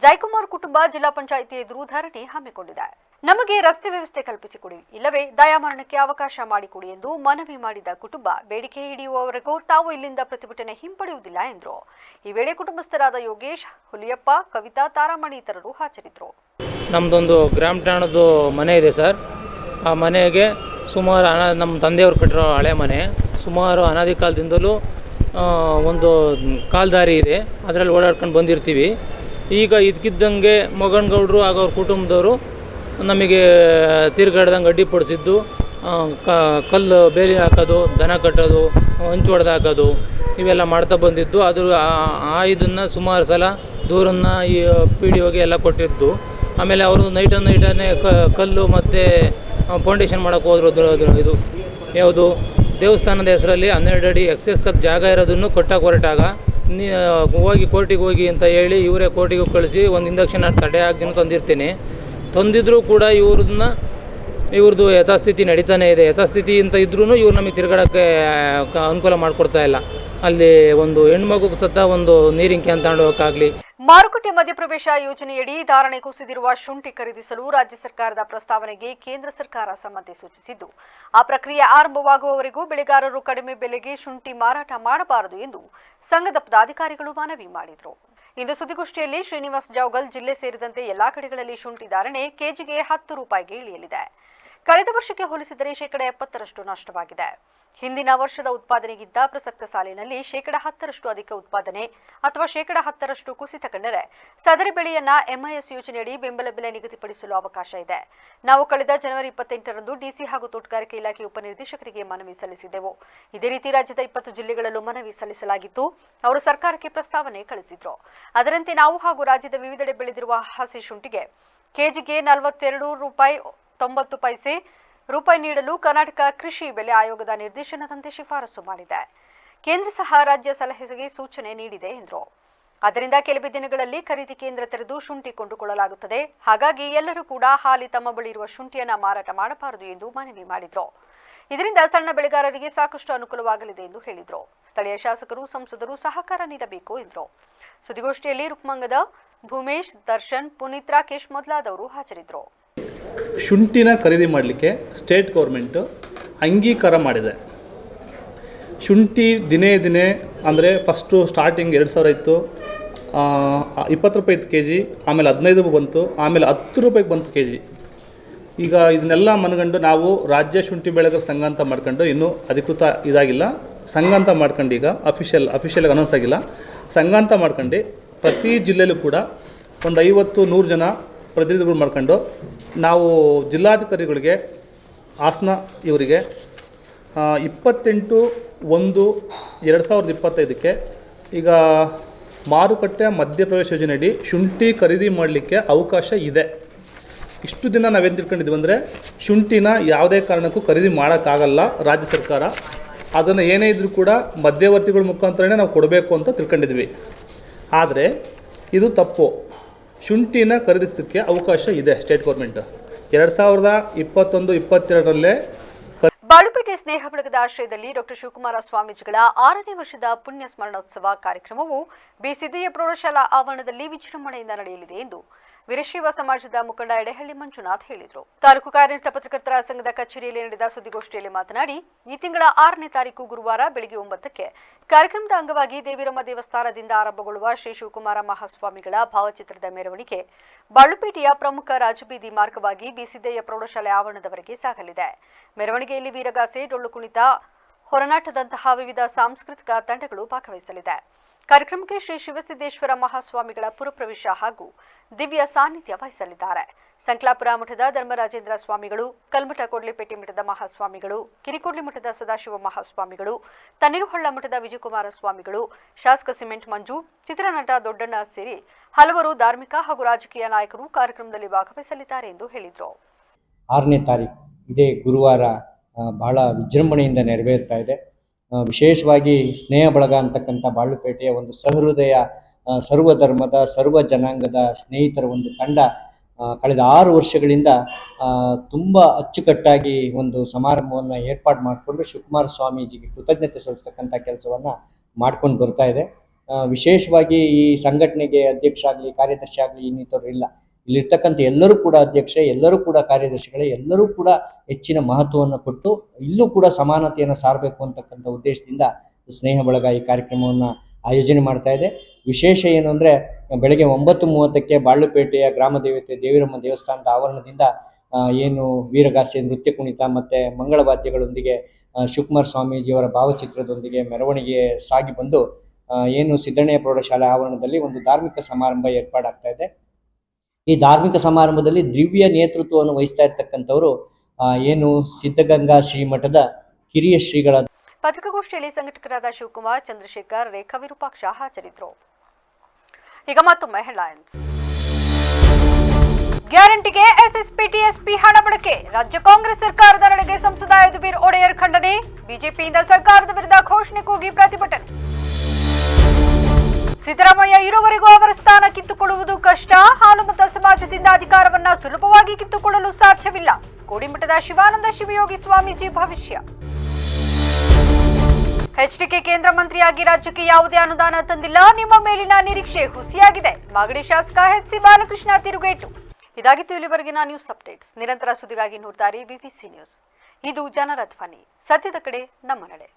ಜಯಕುಮಾರ್ ಕುಟುಂಬ ಜಿಲ್ಲಾ ಪಂಚಾಯಿತಿ ಎದುರು ಧರಣಿ ಹಮ್ಮಿಕೊಂಡಿದೆ. ನಮಗೆ ರಸ್ತೆ ವ್ಯವಸ್ಥೆ ಕಲ್ಪಿಸಿಕೊಡಿ, ಇಲ್ಲವೇ ದಯಾಮರಣಕ್ಕೆ ಅವಕಾಶ ಮಾಡಿಕೊಡಿ ಎಂದು ಮನವಿ ಮಾಡಿದ ಕುಟುಂಬ ಬೇಡಿಕೆ ಹಿಡಿಯುವವರೆಗೂ ತಾವು ಇಲ್ಲಿಂದ ಪ್ರತಿಭಟನೆ ಹಿಂಪಡೆಯುವುದಿಲ್ಲ ಎಂದರು. ಈ ವೇಳೆ ಕುಟುಂಬಸ್ಥರಾದ ಯೋಗೇಶ್, ಹುಲಿಯಪ್ಪ, ಕವಿತಾ, ತಾರಾಮಣಿ ಇತರರು ಹಾಜರಿದ್ದರು. ನಮ್ಮದೊಂದು ಗ್ರಾಮ ಠಾಣದ್ದು ಮನೆ ಇದೆ ಸರ್. ಆ ಮನೆಗೆ ಸುಮಾರು ನಮ್ಮ ತಂದೆಯವರು ಕಟ್ಟಿರೋ ಹಳೆ ಮನೆ. ಸುಮಾರು ಅನಾದಿ ಕಾಲದಿಂದಲೂ ಒಂದು ಕಾಲ್ದಾರಿ ಇದೆ, ಅದರಲ್ಲಿ ಓಡಾಡ್ಕೊಂಡು ಬಂದಿರ್ತೀವಿ. ಈಗ ಇದಕ್ಕಿದ್ದಂಗೆ ಮೊಗನಗೌಡರು ಹಾಗೂ ಅವ್ರ ಕುಟುಂಬದವರು ನಮಗೆ ತಿರುಗಾಡ್ದಂಗೆ ಅಡ್ಡಿಪಡಿಸಿದ್ದು, ಕಲ್ಲು ಬೇಲಿ ಹಾಕೋದು, ದನ ಕಟ್ಟೋದು, ಹಂಚು ಹೊಡೆದು ಹಾಕೋದು ಇವೆಲ್ಲ ಮಾಡ್ತಾ ಬಂದಿದ್ದು. ಅದು ಇದನ್ನು ಸುಮಾರು ಸಲ ದೂರನ್ನು ಈ PDOಗೆ ಎಲ್ಲ ಕೊಟ್ಟಿದ್ದು. ಆಮೇಲೆ ಅವರು ನೈಟನ್ನೇ ಕಲ್ಲು ಮತ್ತು ಫೌಂಡೇಶನ್ ಮಾಡೋಕ್ಕೆ ಹೋದ್ರು. ಇದು ಯಾವುದು ದೇವಸ್ಥಾನದ ಹೆಸರಲ್ಲಿ 12 ಅಡಿ ಎಕ್ಸೆಸ್ ಜಾಗ ಇರೋದನ್ನು ಕಟ್ಟಕ್ಕೆ ಹೊರಟಾಗ ಹೋಗಿ ಕೋರ್ಟಿಗೆ ಹೋಗಿ ಅಂತ ಹೇಳಿ ಇವರೇ ಕೋರ್ಟಿಗೆ ಕಳಿಸಿ ಒಂದು ಇಂಜೆಕ್ಷನ್ ತಡೆ ಹಾಕಿ ತಂದಿರ್ತೀನಿ. ತಂದಿದ್ರೂ ಕೂಡ ಇವ್ರದ್ದು ಯಥಾಸ್ಥಿತಿ ನಡೀತಾನೆ ಇದೆ. ಯಥಾಸ್ಥಿತಿ ಅಂತ ಇದ್ರೂ ಇವ್ರು ನಮಗೆ ತಿರುಗಾಡೋಕ್ಕೆ ಅನುಕೂಲ ಮಾಡಿಕೊಡ್ತಾ ಇಲ್ಲ. ಅಲ್ಲಿ ಒಂದು ಹೆಣ್ಮಗುಗೆ ಸತ್ತ ಒಂದು ನೀರಿನ ಕ್ಯಾನ್ ತಗೊಂಡೋಗಕ್ಕಾಗಲಿ. ಮಾರುಕಟ್ಟೆ ಮಧ್ಯಪ್ರವೇಶ ಯೋಜನೆಯಡಿ ಧಾರಣೆ ಕುಸಿದಿರುವ ಶುಂಠಿ ಖರೀದಿಸಲು ರಾಜ್ಯ ಸರ್ಕಾರದ ಪ್ರಸ್ತಾವನೆಗೆ ಕೇಂದ್ರ ಸರ್ಕಾರ ಸಮ್ಮತಿ ಸೂಚಿಸಿದ್ದು, ಆ ಪ್ರಕ್ರಿಯೆ ಆರಂಭವಾಗುವವರೆಗೂ ಬೆಳೆಗಾರರು ಕಡಿಮೆ ಬೆಲೆಗೆ ಶುಂಠಿ ಮಾರಾಟ ಮಾಡಬಾರದು ಎಂದು ಸಂಘದ ಪದಾಧಿಕಾರಿಗಳು ಮನವಿ ಮಾಡಿದರು. ಇಂದು ಸುದ್ದಿಗೋಷ್ಠಿಯಲ್ಲಿ ಶ್ರೀನಿವಾಸ್ ಜಾವಗಲ್, ಜಿಲ್ಲೆ ಸೇರಿದಂತೆ ಎಲ್ಲಾ ಕಡೆಗಳಲ್ಲಿ ಶುಂಠಿ ಧಾರಣೆ ಕೆಜಿಗೆ 10 ರೂಪಾಯಿಗೆ ಇಳಿಯಲಿದೆ. ಕಳೆದ ವರ್ಷಕ್ಕೆ ಹೋಲಿಸಿದರೆ ಶೇಕಡ 70ರಷ್ಟು ನಷ್ಟವಾಗಿದೆ. ಹಿಂದಿನ ವರ್ಷದ ಉತ್ಪಾದನೆಗಿಂತ ಪ್ರಸಕ್ತ ಸಾಲಿನಲ್ಲಿ 10% ಅಧಿಕ ಉತ್ಪಾದನೆ ಅಥವಾ 10% ಕುಸಿತ ಕಂಡರೆ ಸದರಿ ಬೆಳೆಯನ್ನ ಎಂಐಎಸ್ ಯೋಜನೆಯಡಿ ಬೆಂಬಲ ಬೆಲೆ ನಿಗದಿಪಡಿಸಲು ಅವಕಾಶ ಇದೆ. ನಾವು ಕಳೆದ ಜನವರಿ 28ರಂದು ಡಿಸಿ ಹಾಗೂ ತೋಟಗಾರಿಕೆ ಇಲಾಖೆ ಉಪನಿರ್ದೇಶಕರಿಗೆ ಮನವಿ ಸಲ್ಲಿಸಿದ್ದೆವು. ಇದೇ ರೀತಿ ರಾಜ್ಯದ 20 ಜಿಲ್ಲೆಗಳಲ್ಲೂ ಮನವಿ ಸಲ್ಲಿಸಲಾಗಿತ್ತು. ಅವರು ಸರ್ಕಾರಕ್ಕೆ ಪ್ರಸ್ತಾವನೆ ಕಳಿಸಿದ್ರು. ಅದರಂತೆ ನಾವು ಹಾಗೂ ರಾಜ್ಯದ ವಿವಿಧೆಡೆ ಬೆಳೆದಿರುವ ಹಸಿ ಶುಂಠಿಗೆ ಕೆಜಿಗೆ 42 ರೂಪಾಯಿ 90 ಪೈಸೆ ನೀಡಲು ಕರ್ನಾಟಕ ಕೃಷಿ ಬೆಲೆ ಆಯೋಗದ ನಿರ್ದೇಶನದಂತೆ ಶಿಫಾರಸು ಮಾಡಿದೆ. ಕೇಂದ್ರ ಸಹ ರಾಜ್ಯ ಸಲಹೆಗೆ ಸೂಚನೆ ನೀಡಿದೆ ಎಂದರು. ಆದ್ದರಿಂದ ಕೆಲವೇ ದಿನಗಳಲ್ಲಿ ಖರೀದಿ ಕೇಂದ್ರ ತೆರೆದು ಶುಂಠಿ ಕೊಂಡುಕೊಳ್ಳಲಾಗುತ್ತದೆ. ಹಾಗಾಗಿ ಎಲ್ಲರೂ ಕೂಡ ಹಾಲಿ ತಮ್ಮ ಬಳಿ ಇರುವ ಶುಂಠಿಯನ್ನು ಮಾರಾಟ ಮಾಡಬಾರದು ಎಂದು ಮನವಿ ಮಾಡಿದರು. ಇದರಿಂದ ಸಣ್ಣ ಬೆಳೆಗಾರರಿಗೆ ಸಾಕಷ್ಟು ಅನುಕೂಲವಾಗಲಿದೆ ಎಂದು ಹೇಳಿದರು. ಸ್ಥಳೀಯ ಶಾಸಕರು ಸಂಸದರು ಸಹಕಾರ ನೀಡಬೇಕು ಎಂದರು. ಸುದ್ದಿಗೋಷ್ಠಿಯಲ್ಲಿ ರುಕ್ಮಂಗದ ಭೂಮೇಶ್, ದರ್ಶನ್, ಪುನೀತ್, ರಾಕೇಶ್ ಮೊದಲಾದವರು ಹಾಜರಿದ್ದರು. ಶುಂಠಿನ ಖರೀದಿ ಮಾಡಲಿಕ್ಕೆ ಸ್ಟೇಟ್ ಗೌರ್ಮೆಂಟು ಅಂಗೀಕಾರ ಮಾಡಿದೆ. ಶುಂಠಿ ದಿನೇ ದಿನೇ ಅಂದರೆ ಫಸ್ಟು ಸ್ಟಾರ್ಟಿಂಗ್ 2000 ಇತ್ತು, 20 ರೂಪಾಯಿ ಇತ್ತು ಕೆ ಜಿ, ಆಮೇಲೆ 15 ರೂಪಾಯಿ ಬಂತು, ಆಮೇಲೆ 10 ರೂಪಾಯಿಗೆ ಬಂತು ಕೆ ಜಿ. ಈಗ ಇದನ್ನೆಲ್ಲ ಮನಗಂಡು ನಾವು ರಾಜ್ಯ ಶುಂಠಿ ಬೆಳೆಗಾರರ ಸಂಘ ಅಂತ ಮಾಡ್ಕೊಂಡು ಇನ್ನೂ ಅಧಿಕೃತ ಇದಾಗಿಲ್ಲ, ಸಂಘ ಅಂತ ಮಾಡ್ಕೊಂಡು ಈಗ ಅಫಿಷಿಯಲಾಗಿ ಅನೌನ್ಸ್ ಆಗಿಲ್ಲ, ಸಂಘ ಅಂತ ಮಾಡ್ಕೊಂಡು ಪ್ರತಿ ಜಿಲ್ಲೆಯಲ್ಲೂ ಕೂಡ ಒಂದು 50-100 ಜನ ಪ್ರತಿನಿಧಿಗಳು ಮಾಡ್ಕೊಂಡು ನಾವು ಜಿಲ್ಲಾಧಿಕಾರಿಗಳಿಗೆ ಹಾಸನ ಇವರಿಗೆ 28/1/2025 ಈಗ ಮಾರುಕಟ್ಟೆ ಮಧ್ಯಪ್ರವೇಶ ಯೋಜನೆಯಡಿ ಶುಂಠಿ ಖರೀದಿ ಮಾಡಲಿಕ್ಕೆ ಅವಕಾಶ ಇದೆ. ಇಷ್ಟು ದಿನ ನಾವೇನು ತಿಳ್ಕೊಂಡಿದ್ವಿ ಅಂದರೆ ಶುಂಠಿನ ಯಾವುದೇ ಕಾರಣಕ್ಕೂ ಖರೀದಿ ಮಾಡೋಕ್ಕಾಗಲ್ಲ ರಾಜ್ಯ ಸರ್ಕಾರ, ಅದನ್ನು ಏನೇ ಇದ್ದರೂ ಕೂಡ ಮಧ್ಯವರ್ತಿಗಳ ಮುಖಾಂತರನೇ ನಾವು ಕೊಡಬೇಕು ಅಂತ ತಿಳ್ಕೊಂಡಿದ್ವಿ. ಆದರೆ ಇದು ತಪ್ಪು. ಶುಂಠಿನ ಖರೀದಿಸೋಕ್ಕೆ ಅವಕಾಶ ಇದೆ ಸ್ಟೇಟ್ ಗೌರ್ಮೆಂಟ್ 2021-22ರಲ್ಲೇ. ಬಾಳುಪೇಟೆ ಸ್ನೇಹ ಬಳಗದ ಆಶ್ರಯದಲ್ಲಿ ಡಾಕ್ಟರ್ ಶಿವಕುಮಾರ ಸ್ವಾಮೀಜಿಗಳ 6ನೇ ವರ್ಷದ ಪುಣ್ಯ ಸ್ಮರಣೋತ್ಸವ ಕಾರ್ಯಕ್ರಮವು ಬಿಸಿದ್ದಯ್ಯ ಪ್ರೌಢಶಾಲಾ ಆವರಣದಲ್ಲಿ ವಿಜೃಂಭಣೆಯಿಂದ ನಡೆಯಲಿದೆ ಎಂದು ವೀರಶೈವ ಸಮಾಜದ ಮುಖಂಡ ಎಡೆಹಳ್ಳಿ ಮಂಜುನಾಥ್ ಹೇಳಿದರು. ತಾಲೂಕು ಕಾರ್ಯನಿರತ ಪತ್ರಕರ್ತರ ಸಂಘದ ಕಚೇರಿಯಲ್ಲಿ ನಡೆದ ಸುದ್ದಿಗೋಷ್ಠಿಯಲ್ಲಿ ಮಾತನಾಡಿ, ಈ ತಿಂಗಳ 6ನೇ ತಾರೀಕು ಗುರುವಾರ ಬೆಳಗ್ಗೆ 9ಕ್ಕೆ ಕಾರ್ಯಕ್ರಮದ ಅಂಗವಾಗಿ ದೇವಿರಮ್ಮ ದೇವಸ್ಥಾನದಿಂದ ಆರಂಭಗೊಳ್ಳುವ ಶ್ರೀ ಶಿವಕುಮಾರ ಮಹಾಸ್ವಾಮಿಗಳ ಭಾವಚಿತ್ರದ ಮೆರವಣಿಗೆ ಬಾಳುಪೇಟೆಯ ಪ್ರಮುಖ ರಾಜಬೀದಿ ಮಾರ್ಗವಾಗಿ ಬಿಸಿದ್ದಯ್ಯ ಪ್ರೌಢಶಾಲೆ ಆವರಣದವರೆಗೆ ಸಾಗಲಿದೆ. ಮೆರವಣಿಗೆಯಲ್ಲಿ ವೀರಗಾಸೆ, ಡೊಳ್ಳು ಕುಣಿತ, ಹೊರನಾಟದಂತಹ ವಿವಿಧ ಸಾಂಸ್ಕೃತಿಕ ತಂಡಗಳು ಭಾಗವಹಿಸಲಿದೆ. ಕಾರ್ಯಕ್ರಮಕ್ಕೆ ಶ್ರೀ ಶಿವಸಿದ್ದೇಶ್ವರ ಮಹಾಸ್ವಾಮಿಗಳ ಪುರಪ್ರವೇಶ ಹಾಗೂ ದಿವ್ಯ ಸಾನ್ನಿಧ್ಯ ವಹಿಸಲಿದ್ದಾರೆ. ಸಂಕ್ಲಾಪುರ ಮಠದ ಧರ್ಮರಾಜೇಂದ್ರ ಸ್ವಾಮಿಗಳು, ಕಲ್ಮಠ ಕೊಡ್ಲಿಪೇಟೆ ಮಠದ ಮಹಾಸ್ವಾಮಿಗಳು, ಕಿರಿಕೊಡ್ಲಿ ಮಠದ ಸದಾಶಿವ ಮಹಾಸ್ವಾಮಿಗಳು, ತಣ್ಣೀರುಹಳ್ಳ ಮಠದ ವಿಜಯಕುಮಾರ ಸ್ವಾಮಿಗಳು, ಶಾಸಕ ಸಿಮೆಂಟ್ ಮಂಜು, ಚಿತ್ರನಟ ದೊಡ್ಡಣ್ಣ ಸೇರಿ ಹಲವರು ಧಾರ್ಮಿಕ ಹಾಗೂ ರಾಜಕೀಯ ನಾಯಕರು ಕಾರ್ಯಕ್ರಮದಲ್ಲಿ ಭಾಗವಹಿಸಲಿದ್ದಾರೆ ಎಂದು ಹೇಳಿದರು. 6ನೇ ತಾರೀಕು ಇದೇ ಗುರುವಾರ ಬಹಳ ವಿಜೃಂಭಣೆಯಿಂದ ನೆರವೇರ್ತಾ ಇದೆ. ವಿಶೇಷವಾಗಿ ಸ್ನೇಹ ಬಳಗ ಅಂತಕ್ಕಂಥ ಬಾಳುಪೇಟೆಯ ಒಂದು ಸಹೃದಯ ಸರ್ವ ಧರ್ಮದ ಸರ್ವ ಜನಾಂಗದ ಸ್ನೇಹಿತರ ಒಂದು ತಂಡ ಕಳೆದ 6 ವರ್ಷಗಳಿಂದ ತುಂಬ ಅಚ್ಚುಕಟ್ಟಾಗಿ ಒಂದು ಸಮಾರಂಭವನ್ನು ಏರ್ಪಾಡು ಮಾಡಿಕೊಂಡು ಶಿವಕುಮಾರ ಸ್ವಾಮೀಜಿಗೆ ಕೃತಜ್ಞತೆ ಸಲ್ಲಿಸ್ತಕ್ಕಂಥ ಕೆಲಸವನ್ನು ಮಾಡ್ಕೊಂಡು ಬರ್ತಾ ಇದೆ. ವಿಶೇಷವಾಗಿ ಈ ಸಂಘಟನೆಗೆ ಅಧ್ಯಕ್ಷ ಆಗಲಿ ಕಾರ್ಯದರ್ಶಿ ಆಗಲಿ ಇನ್ನಿತರರು ಇಲ್ಲ. ಇಲ್ಲಿರ್ತಕ್ಕಂಥ ಎಲ್ಲರೂ ಕೂಡ ಅಧ್ಯಕ್ಷೆ, ಎಲ್ಲರೂ ಕೂಡ ಕಾರ್ಯದರ್ಶಿಗಳೇ, ಎಲ್ಲರೂ ಕೂಡ ಹೆಚ್ಚಿನ ಮಹತ್ವವನ್ನು ಕೊಟ್ಟು ಇಲ್ಲೂ ಕೂಡ ಸಮಾನತೆಯನ್ನು ಸಾರಬೇಕು ಅಂತಕ್ಕಂಥ ಉದ್ದೇಶದಿಂದ ಸ್ನೇಹ ಬಳಗ ಈ ಕಾರ್ಯಕ್ರಮವನ್ನು ಆಯೋಜನೆ ಮಾಡ್ತಾ ಇದೆ. ವಿಶೇಷ ಏನು ಅಂದರೆ ಬೆಳಗ್ಗೆ 9:30ಕ್ಕೆ ಬಾಳುಪೇಟೆಯ ಗ್ರಾಮ ದೇವತೆ ದೇವಿರಮ್ಮ ದೇವಸ್ಥಾನದ ಆವರಣದಿಂದ ಏನು ವೀರಗಾಸೆ, ನೃತ್ಯ ಕುಣಿತ ಮತ್ತು ಮಂಗಳವಾದ್ಯಗಳೊಂದಿಗೆ ಶಿವಕುಮಾರ ಸ್ವಾಮೀಜಿಯವರ ಭಾವಚಿತ್ರದೊಂದಿಗೆ ಮೆರವಣಿಗೆ ಸಾಗಿ ಬಂದು ಏನು ಸಿದ್ದಣ್ಣಯ್ಯ ಪ್ರೌಢಶಾಲೆ ಆವರಣದಲ್ಲಿ ಒಂದು ಧಾರ್ಮಿಕ ಸಮಾರಂಭ ಏರ್ಪಾಡಾಗ್ತಾ ಇದೆ. ಈ ಧಾರ್ಮಿಕ ಸಮಾರಂಭದಲ್ಲಿ ದಿವ್ಯ ನೇತೃತ್ವವನ್ನು ವಹಿಸ್ತಾ ಇರ್ತಕ್ಕಂಥವರು ಏನು ಸಿದ್ಧಗಂಗಾ ಶ್ರೀಮಠದ ಕಿರಿಯ ಶ್ರೀಗಳ. ಪತ್ರಿಕಾಗೋಷ್ಠಿಯಲ್ಲಿ ಸಂಘಟಕರಾದ ಶಿವಕುಮಾರ್, ಚಂದ್ರಶೇಖರ್, ರೇಖಾ ವಿರೂಪಾಕ್ಷ ಹಾಜರಿದ್ದರು. ಈಗ ಮತ್ತೊಮ್ಮೆ ಹೆಡ್ಲೈನ್ಸ್. ಗ್ಯಾರಂಟಿಗೆ ಎಸ್ಎಸ್ಪಿ ಟಿಎಸ್ಪಿ ಹಣ ಬಳಕೆ, ರಾಜ್ಯ ಕಾಂಗ್ರೆಸ್ ಸರ್ಕಾರದ ನಡೆಗೆ ಸಂಸದ ಯದುವೀರ್ ಒಡೆಯರ್ ಖಂಡನೆ, ಬಿಜೆಪಿಯಿಂದ ಸರ್ಕಾರದ ವಿರುದ್ಧ ಘೋಷಣೆ ಕೂಗಿ ಪ್ರತಿಭಟನೆ. ಸಿದ್ದರಾಮಯ್ಯ ಇರುವವರೆಗೂ ಅವರ ಸ್ಥಾನ ಕಿತ್ತುಕೊಳ್ಳುವುದು ಕಷ್ಟ, ಹಾಲುಮತ ಸಮಾಜದಿಂದ ಅಧಿಕಾರವನ್ನ ಸುಲಭವಾಗಿ ಕಿತ್ತುಕೊಳ್ಳಲು ಸಾಧ್ಯವಿಲ್ಲ, ಕೋಡಿಮಠದ ಶಿವಾನಂದ ಶಿವಯೋಗಿ ಸ್ವಾಮೀಜಿ ಭವಿಷ್ಯ. ಎಚ್ಡಿಕೆ ಕೇಂದ್ರ ಮಂತ್ರಿಯಾಗಿ ರಾಜ್ಯಕ್ಕೆ ಯಾವುದೇ ಅನುದಾನ ತಂದಿಲ್ಲ, ನಿಮ್ಮ ಮೇಲಿನ ನಿರೀಕ್ಷೆ ಹುಸಿಯಾಗಿದೆ, ಮಾಗಡಿ ಶಾಸಕ ಎಚ್ ಸಿ ಬಾಲಕೃಷ್ಣ ತಿರುಗೇಟು. ಇದಾಗಿತ್ತು ಇಲ್ಲಿವರೆಗಿನ ನ್ಯೂಸ್ ಅಪ್ಡೇಟ್ಸ್. ನಿರಂತರ ಸುದ್ದಿಗಾಗಿ ನೋಡ್ತಾರೆ ಬಿಬಿಸಿ ನ್ಯೂಸ್. ಇದು ಜನರ ಧ್ವನಿ, ಸತ್ಯದ ಕಡೆ ನಮ್ಮ ನಡೆ.